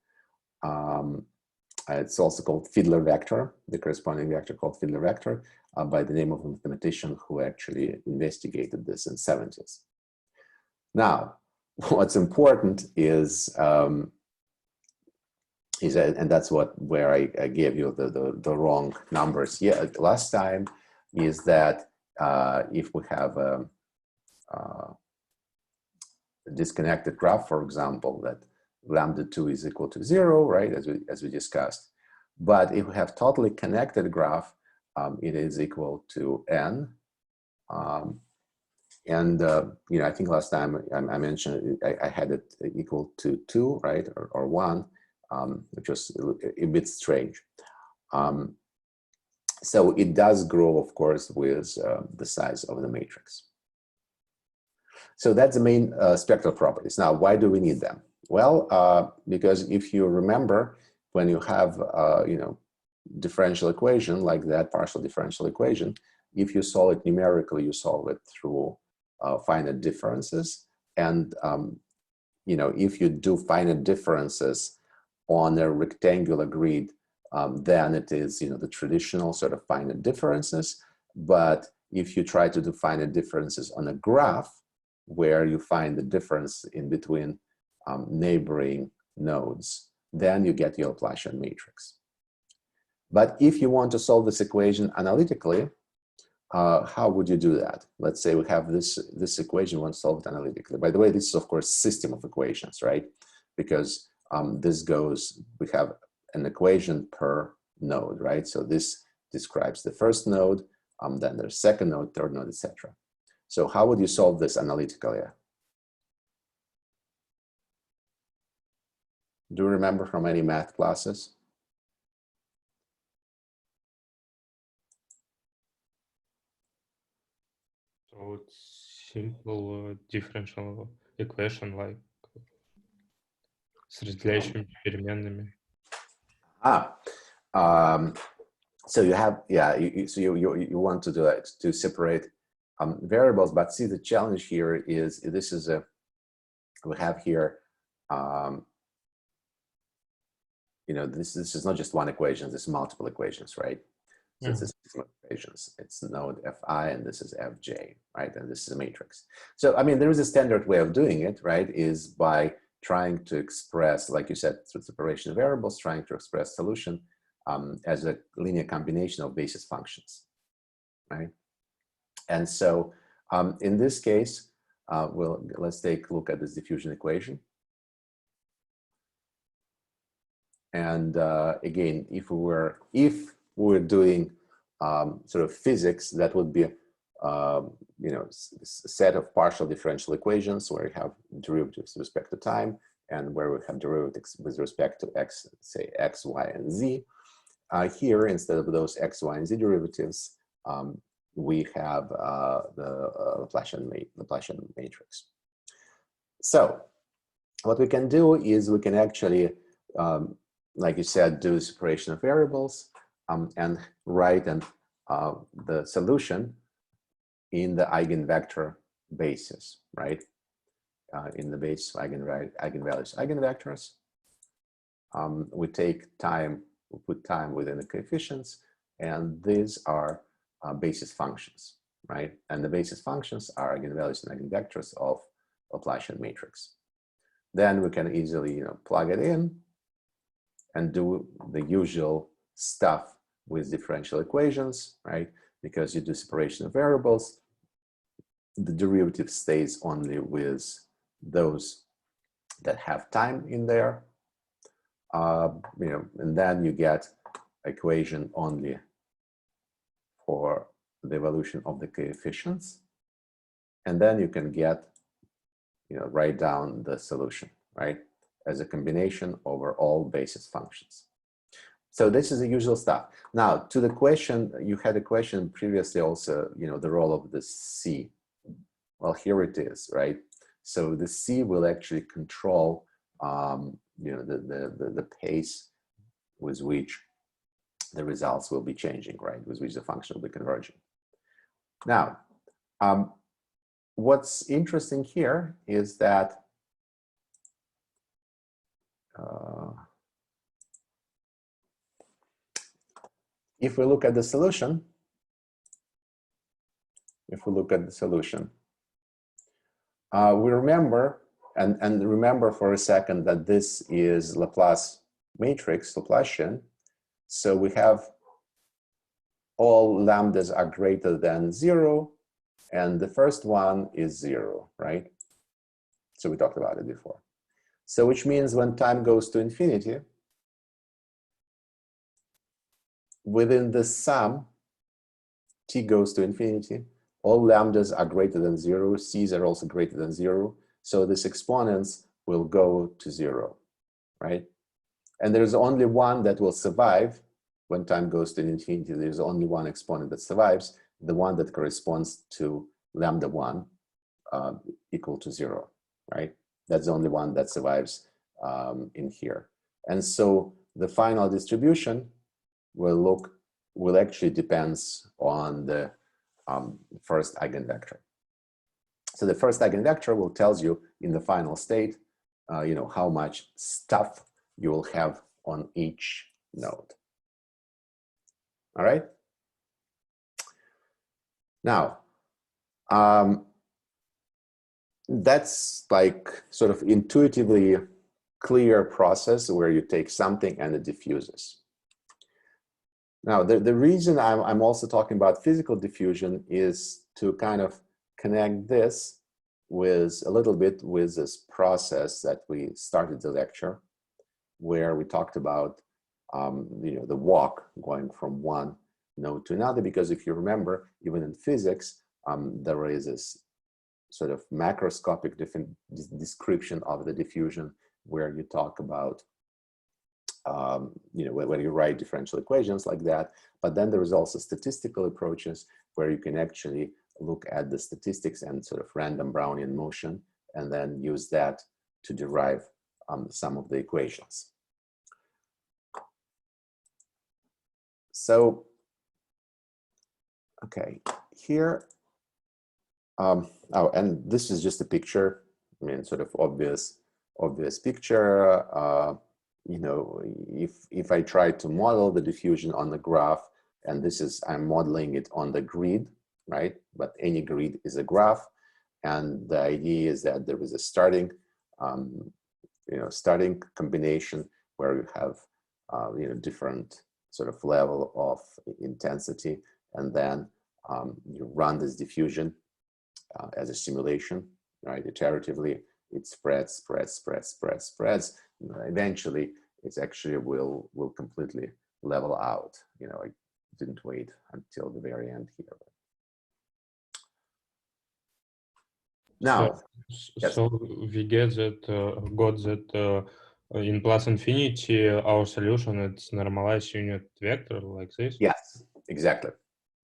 It's also called Fiedler vector, the corresponding vector called Fiedler vector, by the name of a mathematician who actually investigated this in the 70s. Now, what's important is that, and that's where I gave you the wrong numbers last time, is that if we have a disconnected graph, for example, that lambda2 is equal to 0, right, as we discussed. But if we have totally connected graph, it is equal to n. And you know, I think last time I mentioned I had it equal to 2, right, or 1, which was a bit strange. So it does grow, of course, with the size of the matrix. So that's the main spectral properties. Now, why do we need them? Well, because if you remember, when you have, you know, differential equation like that, partial differential equation, if you solve it numerically, you solve it through finite differences. And, you know, if you do finite differences on a rectangular grid, then it is, you know, the traditional sort of finite differences. But if you try to do finite differences on a graph, where you find the difference in between neighboring nodes, then you get your Laplacian matrix. But if you want to solve this equation analytically, how would you do that? Let's say we have this equation, we want to solve it analytically. By the way, this is of course system of equations, right? Because this goes, we have an equation per node, right? So this describes the first node, then there's second node, third node, etc. So how would you solve this analytically? Do you remember from any math classes? So it's simple differential equation like с разделяющими переменными. So you have, yeah, so you want to do it to separate variables, but see the challenge here is this is a, we have here, you know, this is not just one equation, this is multiple equations, right? So it's a system of equations. It's node Fi and this is Fj, right? And this is a matrix. So, I mean, there is a standard way of doing it, right? Is by trying to express, like you said, through separation of variables, trying to express solution as a linear combination of basis functions, right? And so in this case, let's take a look at this diffusion equation. And again, if we were doing sort of physics, that would be you know, a set of partial differential equations where you have derivatives with respect to time and where we have derivatives with respect to x, say x, y, and z. Here, instead of those x, y, and z derivatives, we have the Laplacian matrix. So what we can do is we can actually, like you said, do separation of variables and write the solution in the eigenvector basis, right? In the base eigenvalues, eigenvectors. We take time, we put time within the coefficients, and these are basis functions, right? And the basis functions are eigenvalues and eigenvectors of Laplacian matrix. Then we can easily, you know, plug it in and do the usual stuff with differential equations, right? Because you do separation of variables, the derivative stays only with those that have time in there, you know, and then you get equation only for the evolution of the coefficients, and then you can get, you know, write down the solution, right, as a combination over all basis functions. So this is the usual stuff. Now, to the question, you had a question previously also, you know, the role of the C. Well, here it is, right? So the C will actually control, you know, the pace with which the results will be changing, right? With which the function will be converging. Now, what's interesting here is that if we look at the solution, we remember, and remember for a second that this is Laplace matrix, Laplacian. So we have all lambdas are greater than 0, and the first one is 0, right? So we talked about it before. So which means when time goes to infinity, within the sum, t goes to infinity, all lambdas are greater than 0, c's are also greater than 0, so this exponents will go to 0, right? And there's only one that will survive when time goes to infinity. There's only one exponent that survives, the one that corresponds to lambda 1 equal to 0, right? That's the only one that survives in here. And so the final distribution will actually depends on the first eigenvector. So the first eigenvector will tells you in the final state, how much stuff you will have on each node. All right. Now, that's like sort of intuitively clear process where you take something and it diffuses. Now, the reason I'm also talking about physical diffusion is to kind of connect this with a little bit with this process that we started the lecture, where we talked about the walk going from one node to another. Because if you remember, even in physics, there is this sort of macroscopic description of the diffusion, where you talk about when you write differential equations like that. But then there is also statistical approaches where you can actually look at the statistics and sort of random Brownian motion, and then use that to derive some of the equations. So, okay, here, and this is just a picture. I mean, sort of obvious picture. If I try to model the diffusion on the graph, and this is, I'm modeling it on the grid, right? But any grid is a graph, and the idea is that there is a starting combination where you have different sort of level of intensity, and then you run this diffusion as a simulation, right? Iteratively, it spreads. Eventually, it actually will completely level out. I didn't wait until the very end here. Now, so we got that in plus infinity, our solution is normalized unit vector like this. Yes, exactly.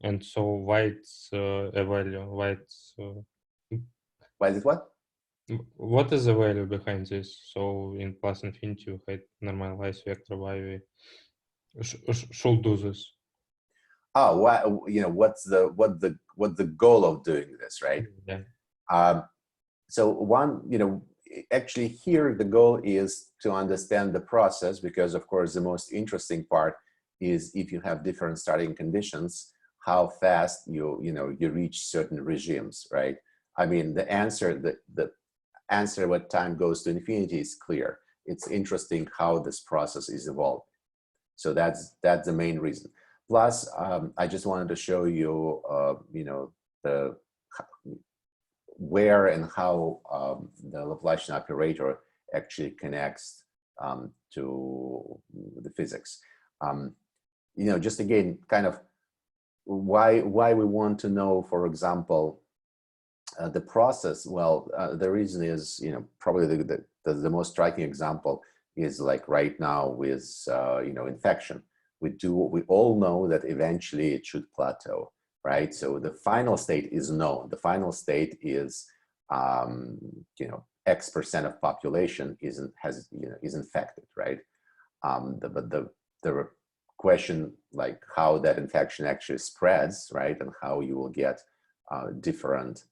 And so why it's a value? Why is it what? What is the value behind this? So in plus infinity, we had normalized vector. Why we should do this? Oh, what's the goal of doing this, right? Yeah. So actually here the goal is to understand the process, because of course the most interesting part is if you have different starting conditions, how fast you reach certain regimes, right? I mean, the answer what time goes to infinity is clear. It's interesting how this process is evolving. So that's the main reason. Plus, I just wanted to show you, the where and how the Laplacian operator actually connects to the physics. Just again, kind of why we want to know, for example, the process. Well, the reason is, probably the most striking example is like right now with infection. We all know that eventually it should plateau, right? So the final state is known. The final state is X% of population is infected, right? But the question, like how that infection actually spreads, right, and how you will get different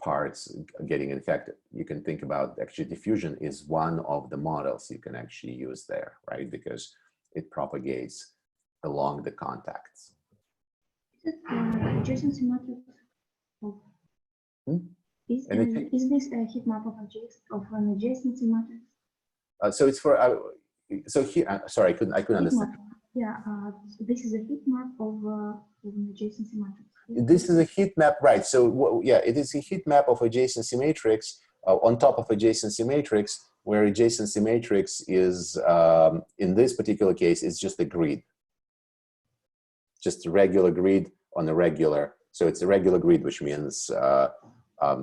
parts getting infected. You can think about actually diffusion is one of the models you can actually use there, right? Because it propagates along the contacts. Is it adjacency matrix? Is this a heat map of an adjacency matrix? So it's for so here. Sorry, I couldn't understand. Map. Yeah, this is a heat map of an adjacency matrix. This is a heat map, right? So yeah, it is a heat map of adjacency matrix on top of adjacency matrix, where adjacency matrix is in this particular case is just a grid, just a regular grid on a regular. So it's a regular grid, which means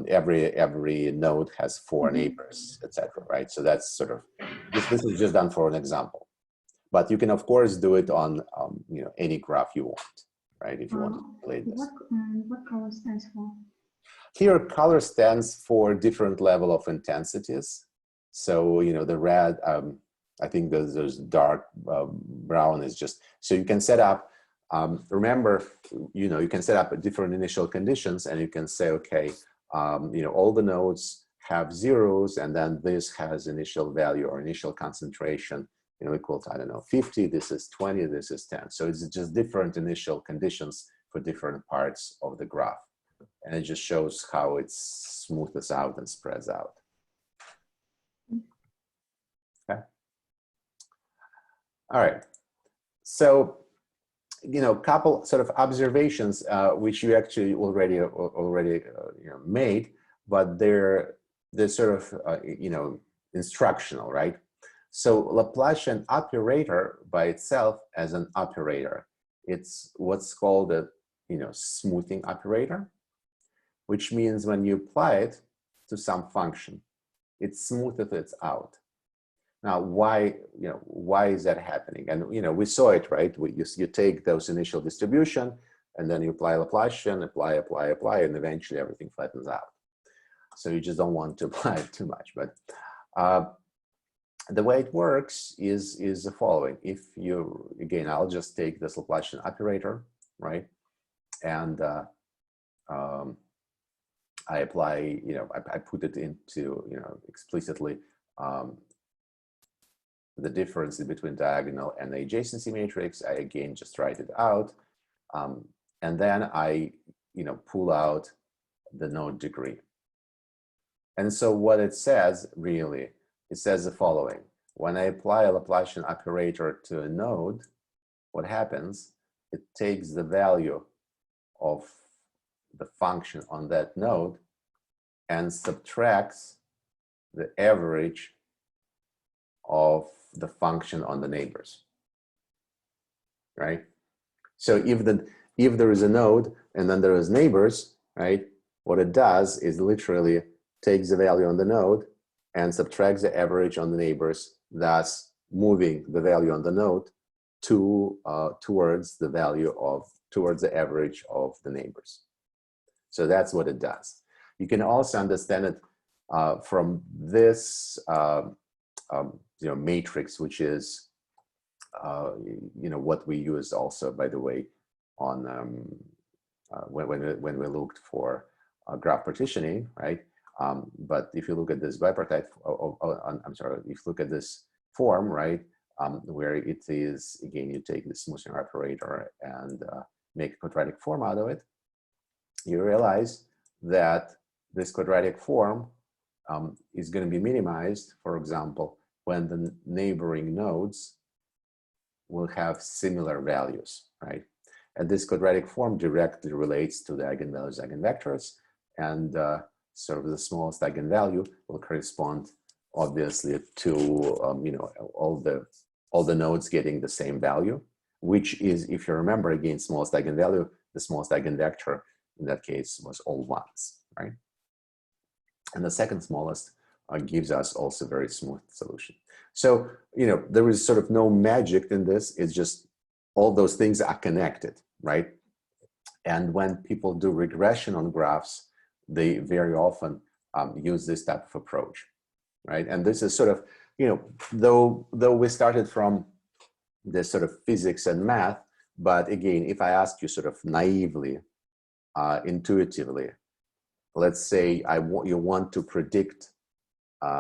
every node has 4 neighbors, etc. Right? So that's sort of this is just done for an example, but you can of course do it on any graph you want, right? If you want to play this. What color stands for? Here, color stands for different level of intensities. So, you know, the red, I think those dark brown is just, so you can set up, remember, you know, you can set up different initial conditions and you can say, okay, you know, all the nodes have zeros and then this has initial value or initial concentration, you know, equal to, I don't know, 50, this is 20, this is 10. So it's just different initial conditions for different parts of the graph. And it just shows how it smoothes out and spreads out. Okay. All right. So, you know, couple sort of observations which you actually already you know, made, but they're sort of you know, instructional, right? So Laplacian operator by itself as an operator, it's what's called a, you know, smoothing operator, which means when you apply it to some function, it smooths it out. Now, why, you know, why is that happening? And, you know, we saw it, right? You take those initial distribution and then you apply Laplacian, apply, and eventually everything flattens out. So you just don't want to apply it too much. But the way it works is the following. If you, again, I'll just take this Laplacian operator, right? And I apply, you know, I put it into, you know, explicitly the difference between diagonal and the adjacency matrix. I again just write it out, and then I, you know, pull out the node degree. And so what it says really, it says the following: when I apply a Laplacian operator to a node, what happens? It takes the value of the function on that node and subtracts the average of the function on the neighbors, right? So if there is a node and then there is neighbors, right? What it does is literally takes the value on the node and subtracts the average on the neighbors, thus moving the value on the node to towards the average of the neighbors. So that's what it does. You can also understand it from this you know, matrix, which is you know, what we use also, by the way, on when we looked for graph partitioning, right? But if you look at this bipartite, I'm sorry, if you look at this form, right, where it is, again, you take the smoothing operator and make a quadratic form out of it, you realize that this quadratic form is going to be minimized, for example, when the neighboring nodes will have similar values, right? And this quadratic form directly relates to the eigenvalues, eigenvectors, and sort of the smallest eigenvalue will correspond, obviously, to you know, all the nodes getting the same value, which is, if you remember, again, smallest eigenvalue, the smallest eigenvector in that case was all ones, right? And the second smallest gives us also very smooth solution. So, you know, there is sort of no magic in this. It's just all those things are connected, right? And when people do regression on graphs, they very often use this type of approach, right? And this is sort of, you know, though we started from this sort of physics and math, but again, if I ask you sort of naively, intuitively, let's say you want to predict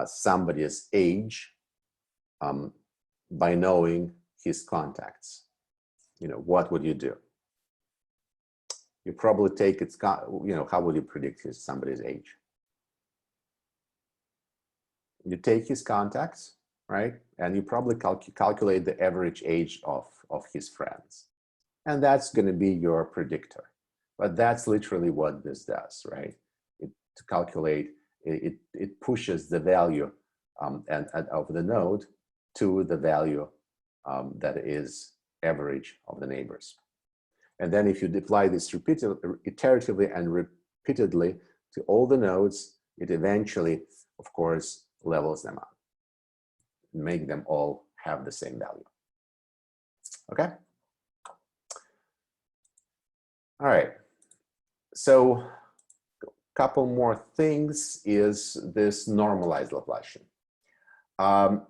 somebody's age by knowing his contacts, you know, what would you do? You probably take its, you know, how would you predict somebody's age? You take his contacts, right? And you probably calculate the average age of his friends. And that's going to be your predictor. But that's literally what this does, right? To calculate, it pushes the value of the node to the value that is average of the neighbors. And then if you apply this iteratively and repeatedly to all the nodes, it eventually, of course, levels them out, make them all have the same value. Okay? All right. So a couple more things is this normalized Laplacian. You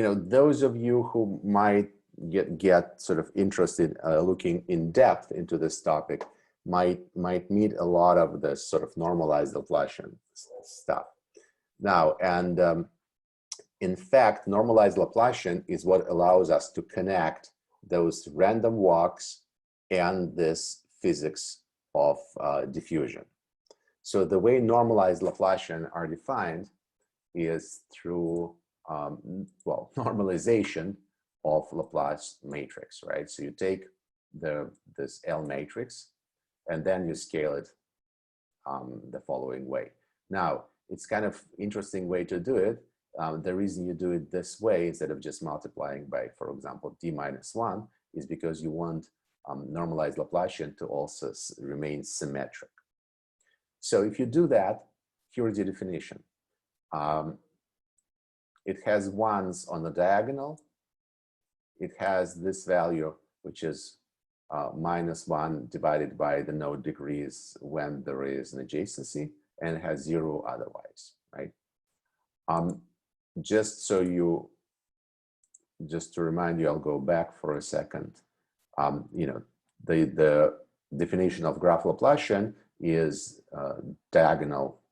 know, those of you who might get sort of interested looking in depth into this topic might meet a lot of this sort of normalized Laplacian stuff. Now, and in fact, normalized Laplacian is what allows us to connect those random walks and this physics of diffusion. So the way normalized Laplacian are defined is through, well, normalization of Laplace matrix, right? So you take this L matrix and then you scale it the following way. Now, it's kind of interesting way to do it. The reason you do it this way instead of just multiplying by, for example, d minus 1 is because you want normalized Laplacian to also remain symmetric. So if you do that, here's the definition. It has ones on the diagonal. It has this value, which is -1 divided by the node degrees when there is an adjacency, and it has 0 otherwise, right? Just to remind you, I'll go back for a second. You know, the definition of graph Laplacian is diagonal,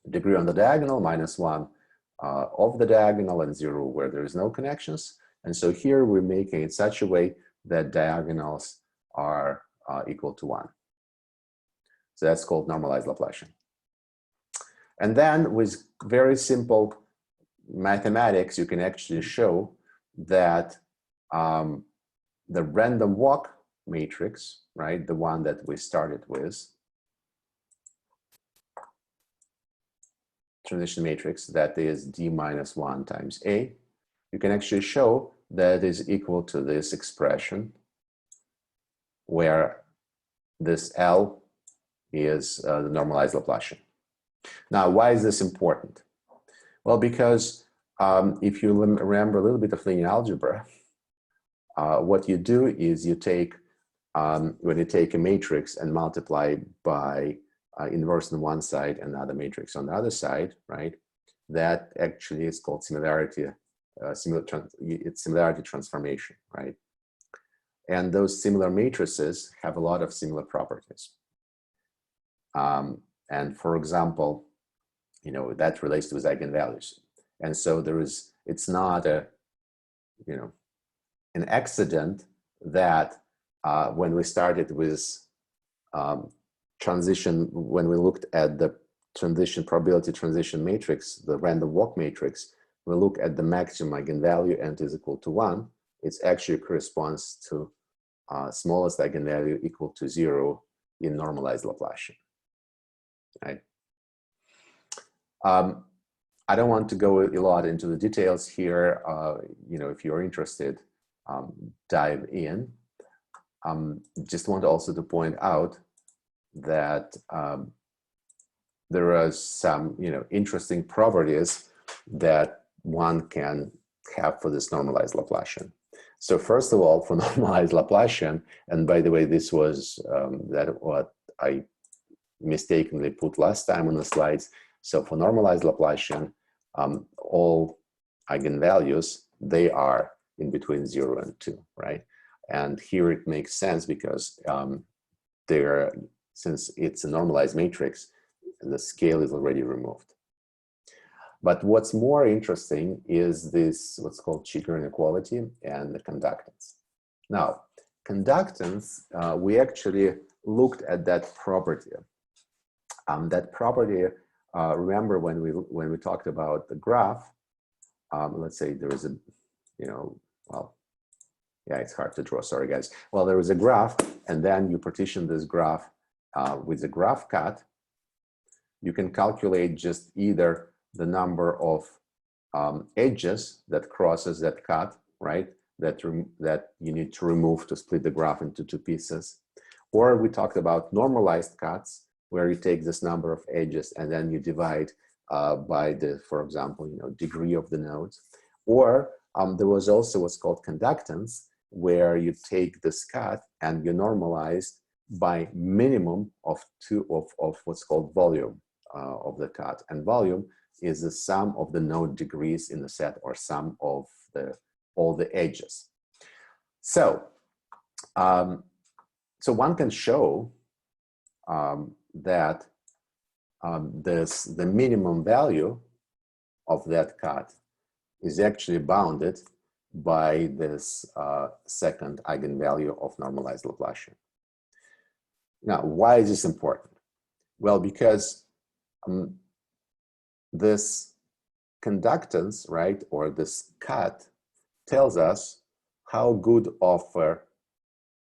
degree on the diagonal, -1 of the diagonal, and 0 where there is no connections. And so here we're making it such a way that diagonals are equal to 1. So that's called normalized Laplacian. And then with very simple mathematics, you can actually show that the random walk matrix, right, the one that we started with, transition matrix, that is d minus 1 times A, you can actually show that is equal to this expression where this L is the normalized Laplacian. Now, why is this important? Well, because if you remember a little bit of linear algebra, what you do is you take, when you take a matrix and multiply by inverse on one side and another matrix on the other side, right? That actually is called similarity, it's similarity transformation, right? And those similar matrices have a lot of similar properties. And for example, you know, that relates to eigenvalues. And so there is, it's not a, you know, an accident that when we started with transition, when we looked at the transition probability transition matrix, the random walk matrix, we look at the maximum eigenvalue and is equal to 1. It actually corresponds to smallest eigenvalue equal to 0 in normalized Laplacian, right? I don't want to go a lot into the details here. You know, if you're interested, dive in. Just want also to point out that there are some, you know, interesting properties that one can have for this normalized Laplacian. So first of all, for normalized Laplacian, and by the way, this was that what I mistakenly put last time on the slides. So for normalized Laplacian, all eigenvalues, they are in between 0 and 2, right? And here it makes sense because since it's a normalized matrix, the scale is already removed. But what's more interesting is this, what's called Cheever inequality and the conductance. Now, conductance, we actually looked at that property. That property, remember when we talked about the graph, let's say there is a, you know, well, yeah, it's hard to draw, sorry guys. Well, there is a graph, and then you partition this graph with the graph cut. You can calculate just either the number of edges that crosses that cut, right? That you need to remove to split the graph into 2 pieces. Or we talked about normalized cuts, where you take this number of edges and then you divide by the, for example, you know, degree of the nodes. Or there was also what's called conductance, where you take this cut and you normalize by minimum of what's called volume of the cut. And volume is the sum of the node degrees in the set, or sum of all the edges. So, so one can show that the minimum value of that cut is actually bounded by this second eigenvalue of normalized Laplacian. Now, why is this important? Well, because this conductance, right, or this cut tells us how good of a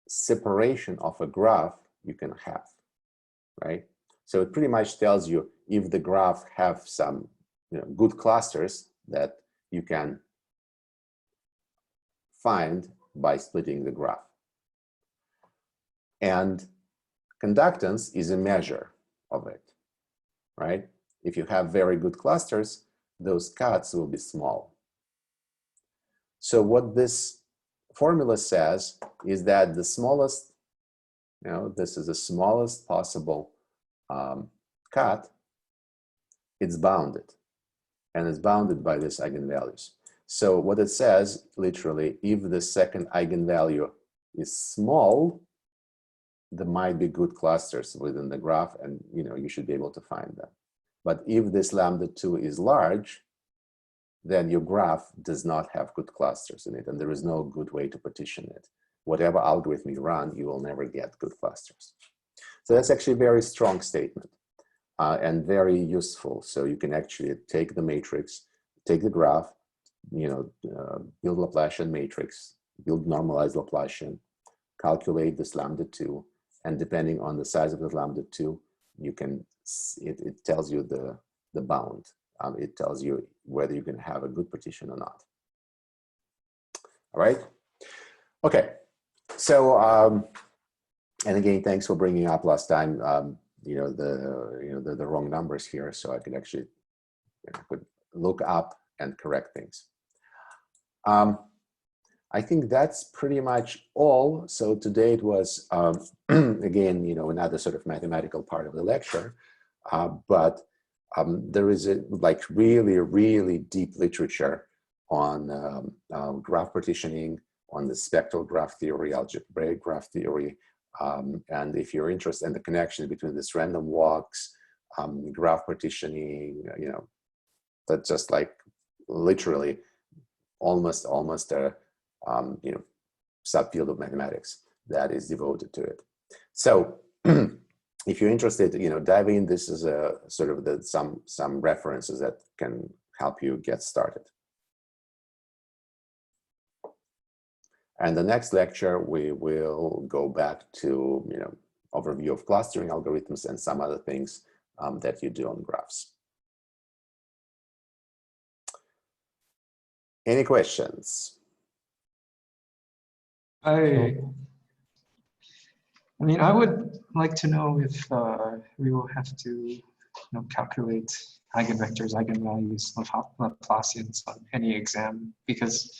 separation of a graph you can have, right? So it pretty much tells you if the graph have some good clusters that you can find by splitting the graph. And conductance is a measure of it, right? If you have very good clusters, those cuts will be small. So what this formula says is that the smallest, this is the smallest possible cut, it's bounded, and it's bounded by these eigenvalues. So what it says, literally, if the second eigenvalue is small, there might be good clusters within the graph, and you should be able to find them. But if this lambda2 is large, then your graph does not have good clusters in it, and there is no good way to partition it. Whatever algorithm you run, you will never get good clusters. So that's actually a very strong statement and very useful. So you can actually take the matrix, take the graph, build Laplacian matrix, build normalized Laplacian, calculate this lambda2, and depending on the size of the lambda2, you can, it tells you the bound. It tells you whether you can have a good partition or not. All right. Okay. So, and again, thanks for bringing up last time, the wrong numbers here, so I could actually could look up and correct things. I think that's pretty much all. So today it was, again, another sort of mathematical part of the lecture, but there is a really deep literature on graph partitioning, on the spectral graph theory, algebraic graph theory, and if you're interested in the connection between this random walks, graph partitioning, that's just like literally almost a subfield of mathematics that is devoted to it. So if you're interested, dive in. This is a sort of some references that can help you get started. And the next lecture, we will go back to overview of clustering algorithms and some other things that you do on graphs. Any questions? I mean, I would like to know if we will have to calculate eigenvectors, eigenvalues of Laplacians on any exam, because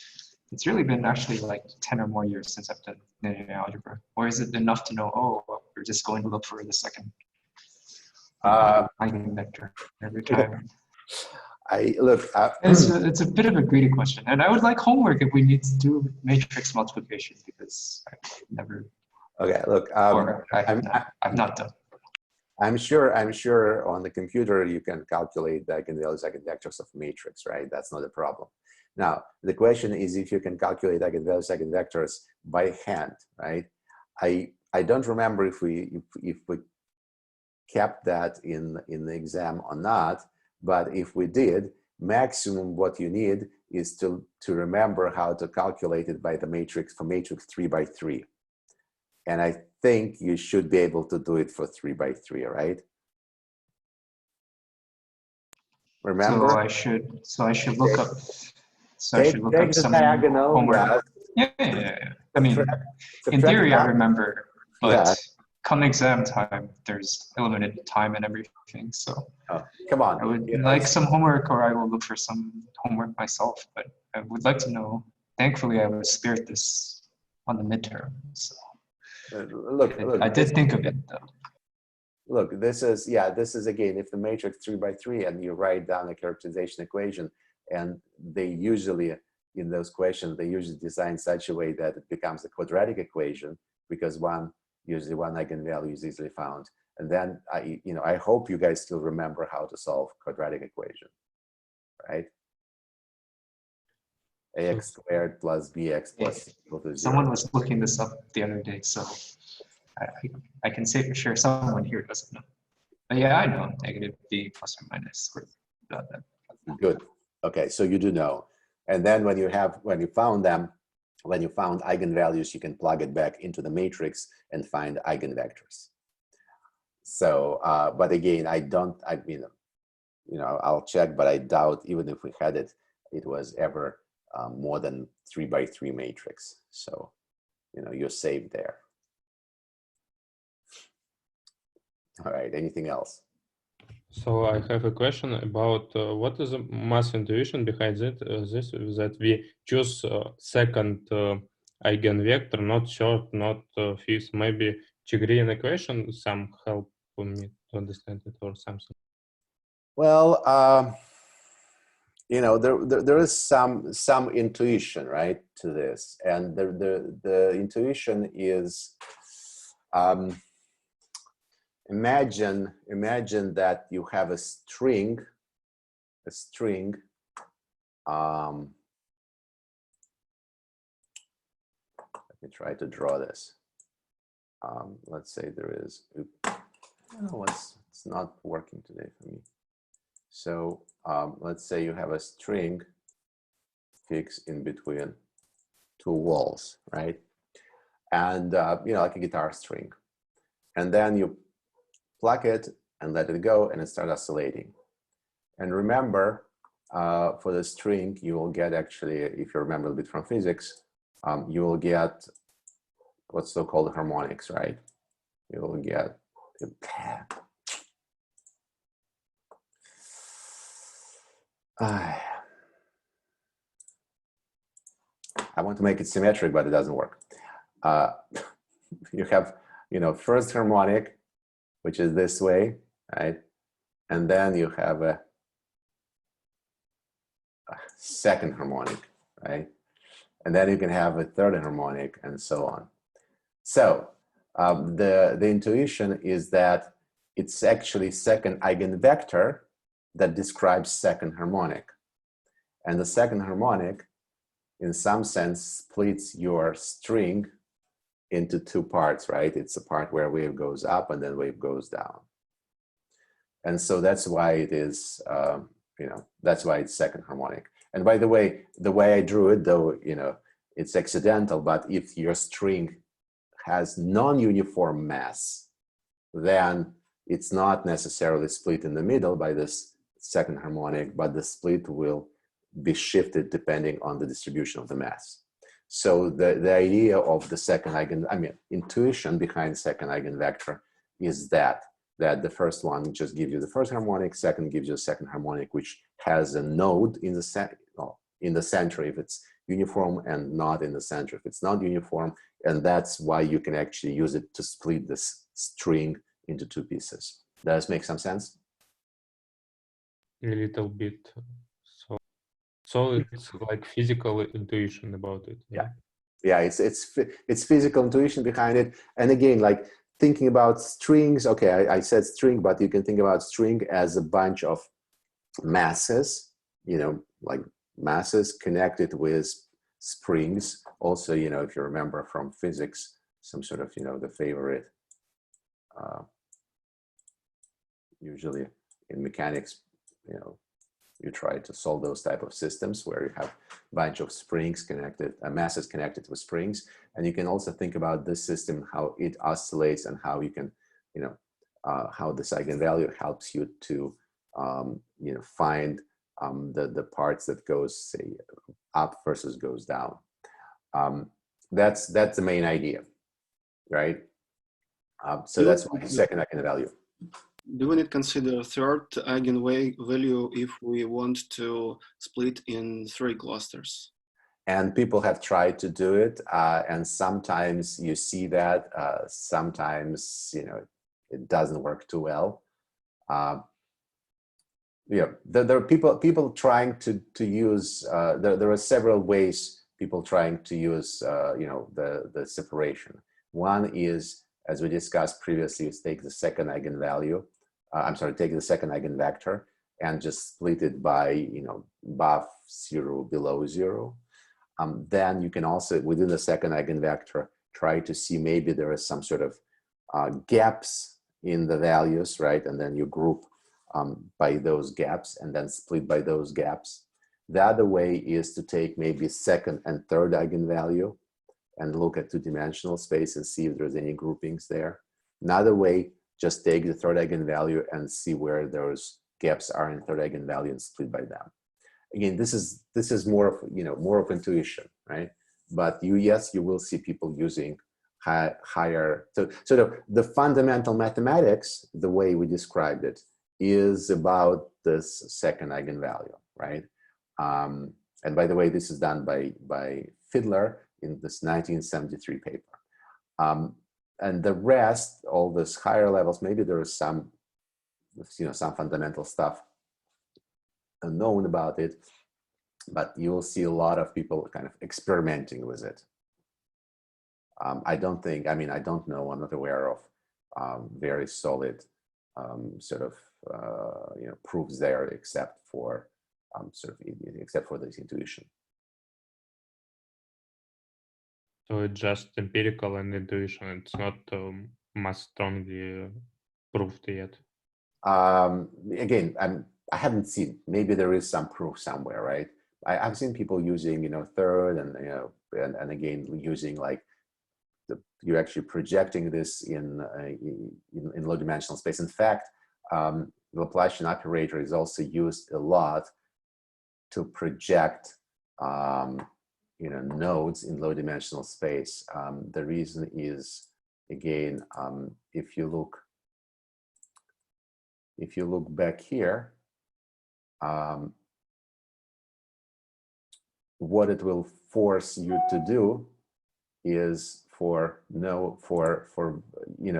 it's really been actually like 10 or more years since I've done linear algebra. Or is it enough to know, oh, we're just going to look for the second eigenvector every time? It's a bit of a greedy question, and I would like homework if we need to do matrix multiplication, because I've never. Okay, look, I've not done. I'm sure on the computer you can calculate the eigenvalues, eigenvectors of matrix, right? That's not a problem. Now the question is if you can calculate eigenvalues, eigenvectors by hand, right? I don't remember if we kept that in the exam or not. But if we did, maximum what you need is to remember how to calculate it by the matrix for matrix 3 by 3. And I think you should be able to do it for 3 by 3, right? Remember? So I should look up. So I should look up some diagonal, homework. Yeah. I mean, in theory, I remember, but come exam time, there's limited time and everything. So come on, I would like some homework, or I will look for some homework myself. But I would like to know. Thankfully, I was spared this on the midterm. So look, I did think of it though. look, this is, yeah, this is again, if the matrix 3 by 3 and you write down a characterization equation, and they usually, in those questions, they usually design such a way that it becomes a quadratic equation, because usually one eigenvalue is easily found. And then I hope you guys still remember how to solve quadratic equation, right? Ax squared plus bx plus equal to 0. Someone was looking this up the other day, so I can say for sure someone here doesn't know. But yeah, I know negative b plus or minus squared. Good. Okay, so you do know. And then when you found eigenvalues, you can plug it back into the matrix and find eigenvectors. So, but again, I'll check, but I doubt even if we had it, it was ever more than 3 by 3 matrix. So, you're safe there. All right, anything else? So I have a question about what is the mass intuition behind this, that we choose second eigenvector, not third, not fifth. Maybe Chagrin equation some help for me to understand it or something. Well, there is some intuition, right, to this, and the intuition is, imagine that you have a string. Let me try to draw this. Let's say there is. Oh, it's not working today for me. So let's say you have a string fixed in between two walls, right? And like a guitar string, and then you pluck it and let it go, and it starts oscillating. And remember, for the string, you will get, actually, if you remember a bit from physics, you will get what's so-called harmonics, right? You will get, I want to make it symmetric, but it doesn't work. You have, first harmonic, which is this way, right? And then you have a second harmonic, right? And then you can have a third harmonic, and so on. So the intuition is that it's actually second eigenvector that describes second harmonic. And the second harmonic, in some sense, splits your string into two parts, right? It's a part where wave goes up and then wave goes down. And so that's why it is, that's why it's second harmonic. And by the way I drew it, though, it's accidental, but if your string has non-uniform mass, then it's not necessarily split in the middle by this second harmonic, but the split will be shifted depending on the distribution of the mass. So the idea of the second intuition behind second eigenvector is that the first one just gives you the first harmonic, second gives you a second harmonic, which has a node in the center if it's uniform, and not in the center if it's not uniform. And that's why you can actually use it to split this string into two pieces. Does this make some sense? A little bit. So it's like physical intuition about it. Yeah, it's physical intuition behind it. And again, like thinking about strings, okay, I said string, but you can think about string as a bunch of masses, like masses connected with springs. Also, if you remember from physics, some sort of, the favorite, usually in mechanics, you try to solve those type of systems where you have a bunch of springs connected, masses connected with springs. And you can also think about this system, how it oscillates, and how you can, how this eigenvalue helps you to, find the parts that goes, say, up versus goes down. That's the main idea, right? So that's why second eigenvalue. Do we need to consider third eigenvalue if we want to split in 3 clusters? And people have tried to do it, and sometimes you see that, sometimes it doesn't work too well. Yeah, there are people trying to use. There are several ways people trying to use you know, the separation. One is, as we discussed previously, is take the second eigenvalue. I'm sorry, take the second eigenvector and just split it by, you know, above 0, below 0. Then you can also, within the second eigenvector, try to see maybe there is some sort of gaps in the values, right? And then you group by those gaps and then split by those gaps. The other way is to take maybe second and third eigenvalue and look at two-dimensional space and see if there's any groupings there. Another way, just take the third eigenvalue and see where those gaps are in third eigenvalue and split by them. Again, this is more of, you know, more of intuition, right? But yes, you will see people using higher. So the fundamental mathematics, the way we described it, is about this second eigenvalue, right? And by the way, this is done by Fiedler in this 1973 paper. And the rest, all this higher levels, maybe there is some, you know, some fundamental stuff unknown about it, but you will see a lot of people kind of experimenting with it. I don't think, I mean, I don't know, I'm not aware of very solid sort of, you know, proofs there, except for except for this intuition. So it's just empirical and intuition. It's not much strongly proved yet. Again, I haven't seen. Maybe there is some proof somewhere, right? I've seen people using, you know, third and, you know, and again using like you're actually projecting this in low dimensional space. In fact, the Laplacian operator is also used a lot to project you know, nodes in low dimensional space. The reason is, again, if you look back here, what it will force you to do is you know,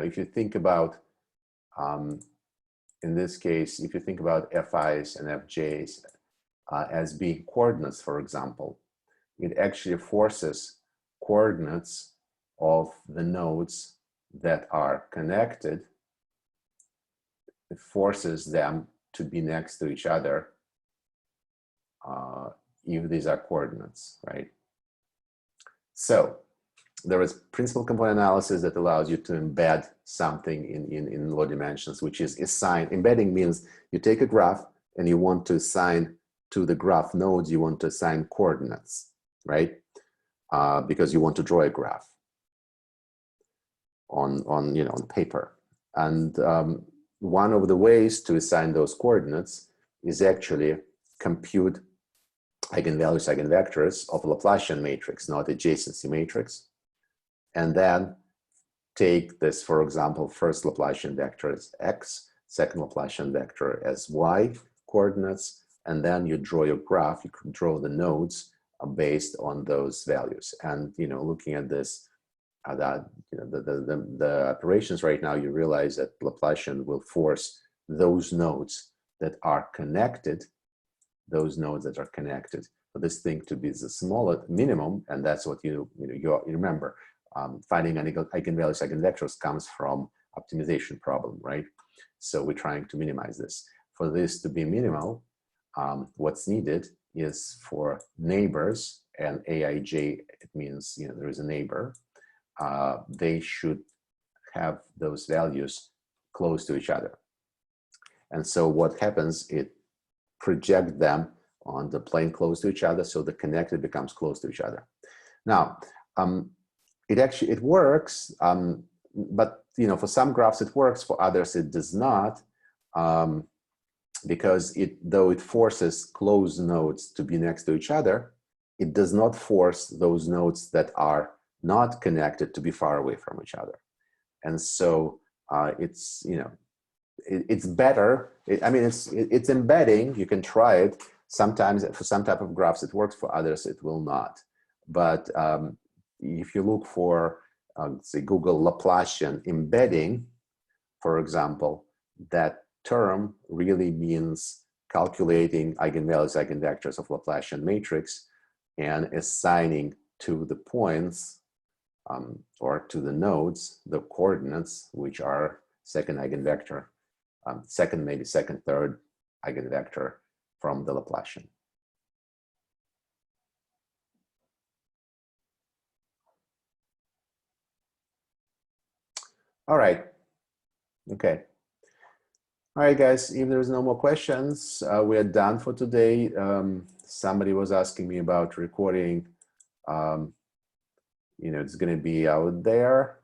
if you think about in this case, if you think about FIs and FJs as being coordinates, for example, it actually forces coordinates of the nodes that are connected. It forces them to be next to each other if these are coordinates, right? So there is principal component analysis that allows you to embed something in low dimensions, which is assign. Embedding means you take a graph and you want to assign to the graph nodes, you want to assign coordinates, right? Because you want to draw a graph on you know, on paper. And one of the ways to assign those coordinates is actually compute eigenvalues, eigenvectors of a Laplacian matrix, not adjacency matrix. And then take this, for example, first Laplacian vector as x, second Laplacian vector as y coordinates, and then you draw your graph. You can draw the nodes based on those values. And you know, looking at this, that you know, the operations right now, you realize that Laplacian will force those nodes that are connected, for this thing to be the smallest minimum, and that's what you remember. Finding eigenvalues, eigenvectors comes from optimization problem, right? So we're trying to minimize this. For this to be minimal, what's needed is for neighbors, and Aij, it means, you know, there is a neighbor. They should have those values close to each other. And so what happens, it projects them on the plane close to each other, so the connected becomes close to each other. Now, it works, but you know, for some graphs it works, for others it does not, because though it forces closed nodes to be next to each other, it does not force those nodes that are not connected to be far away from each other. And so it's, you know, it's better. I mean, it's embedding. You can try it. Sometimes for some type of graphs it works, for others it will not. But if you look for, say, Google Laplacian embedding, for example, that term really means calculating eigenvalues, eigenvectors of Laplacian matrix and assigning to the points or to the nodes the coordinates, which are second eigenvector, second, maybe second, third eigenvector from the Laplacian. All right. Okay. All right, guys, if there's no more questions, we are done for today. Somebody was asking me about recording. You know, it's going to be out there.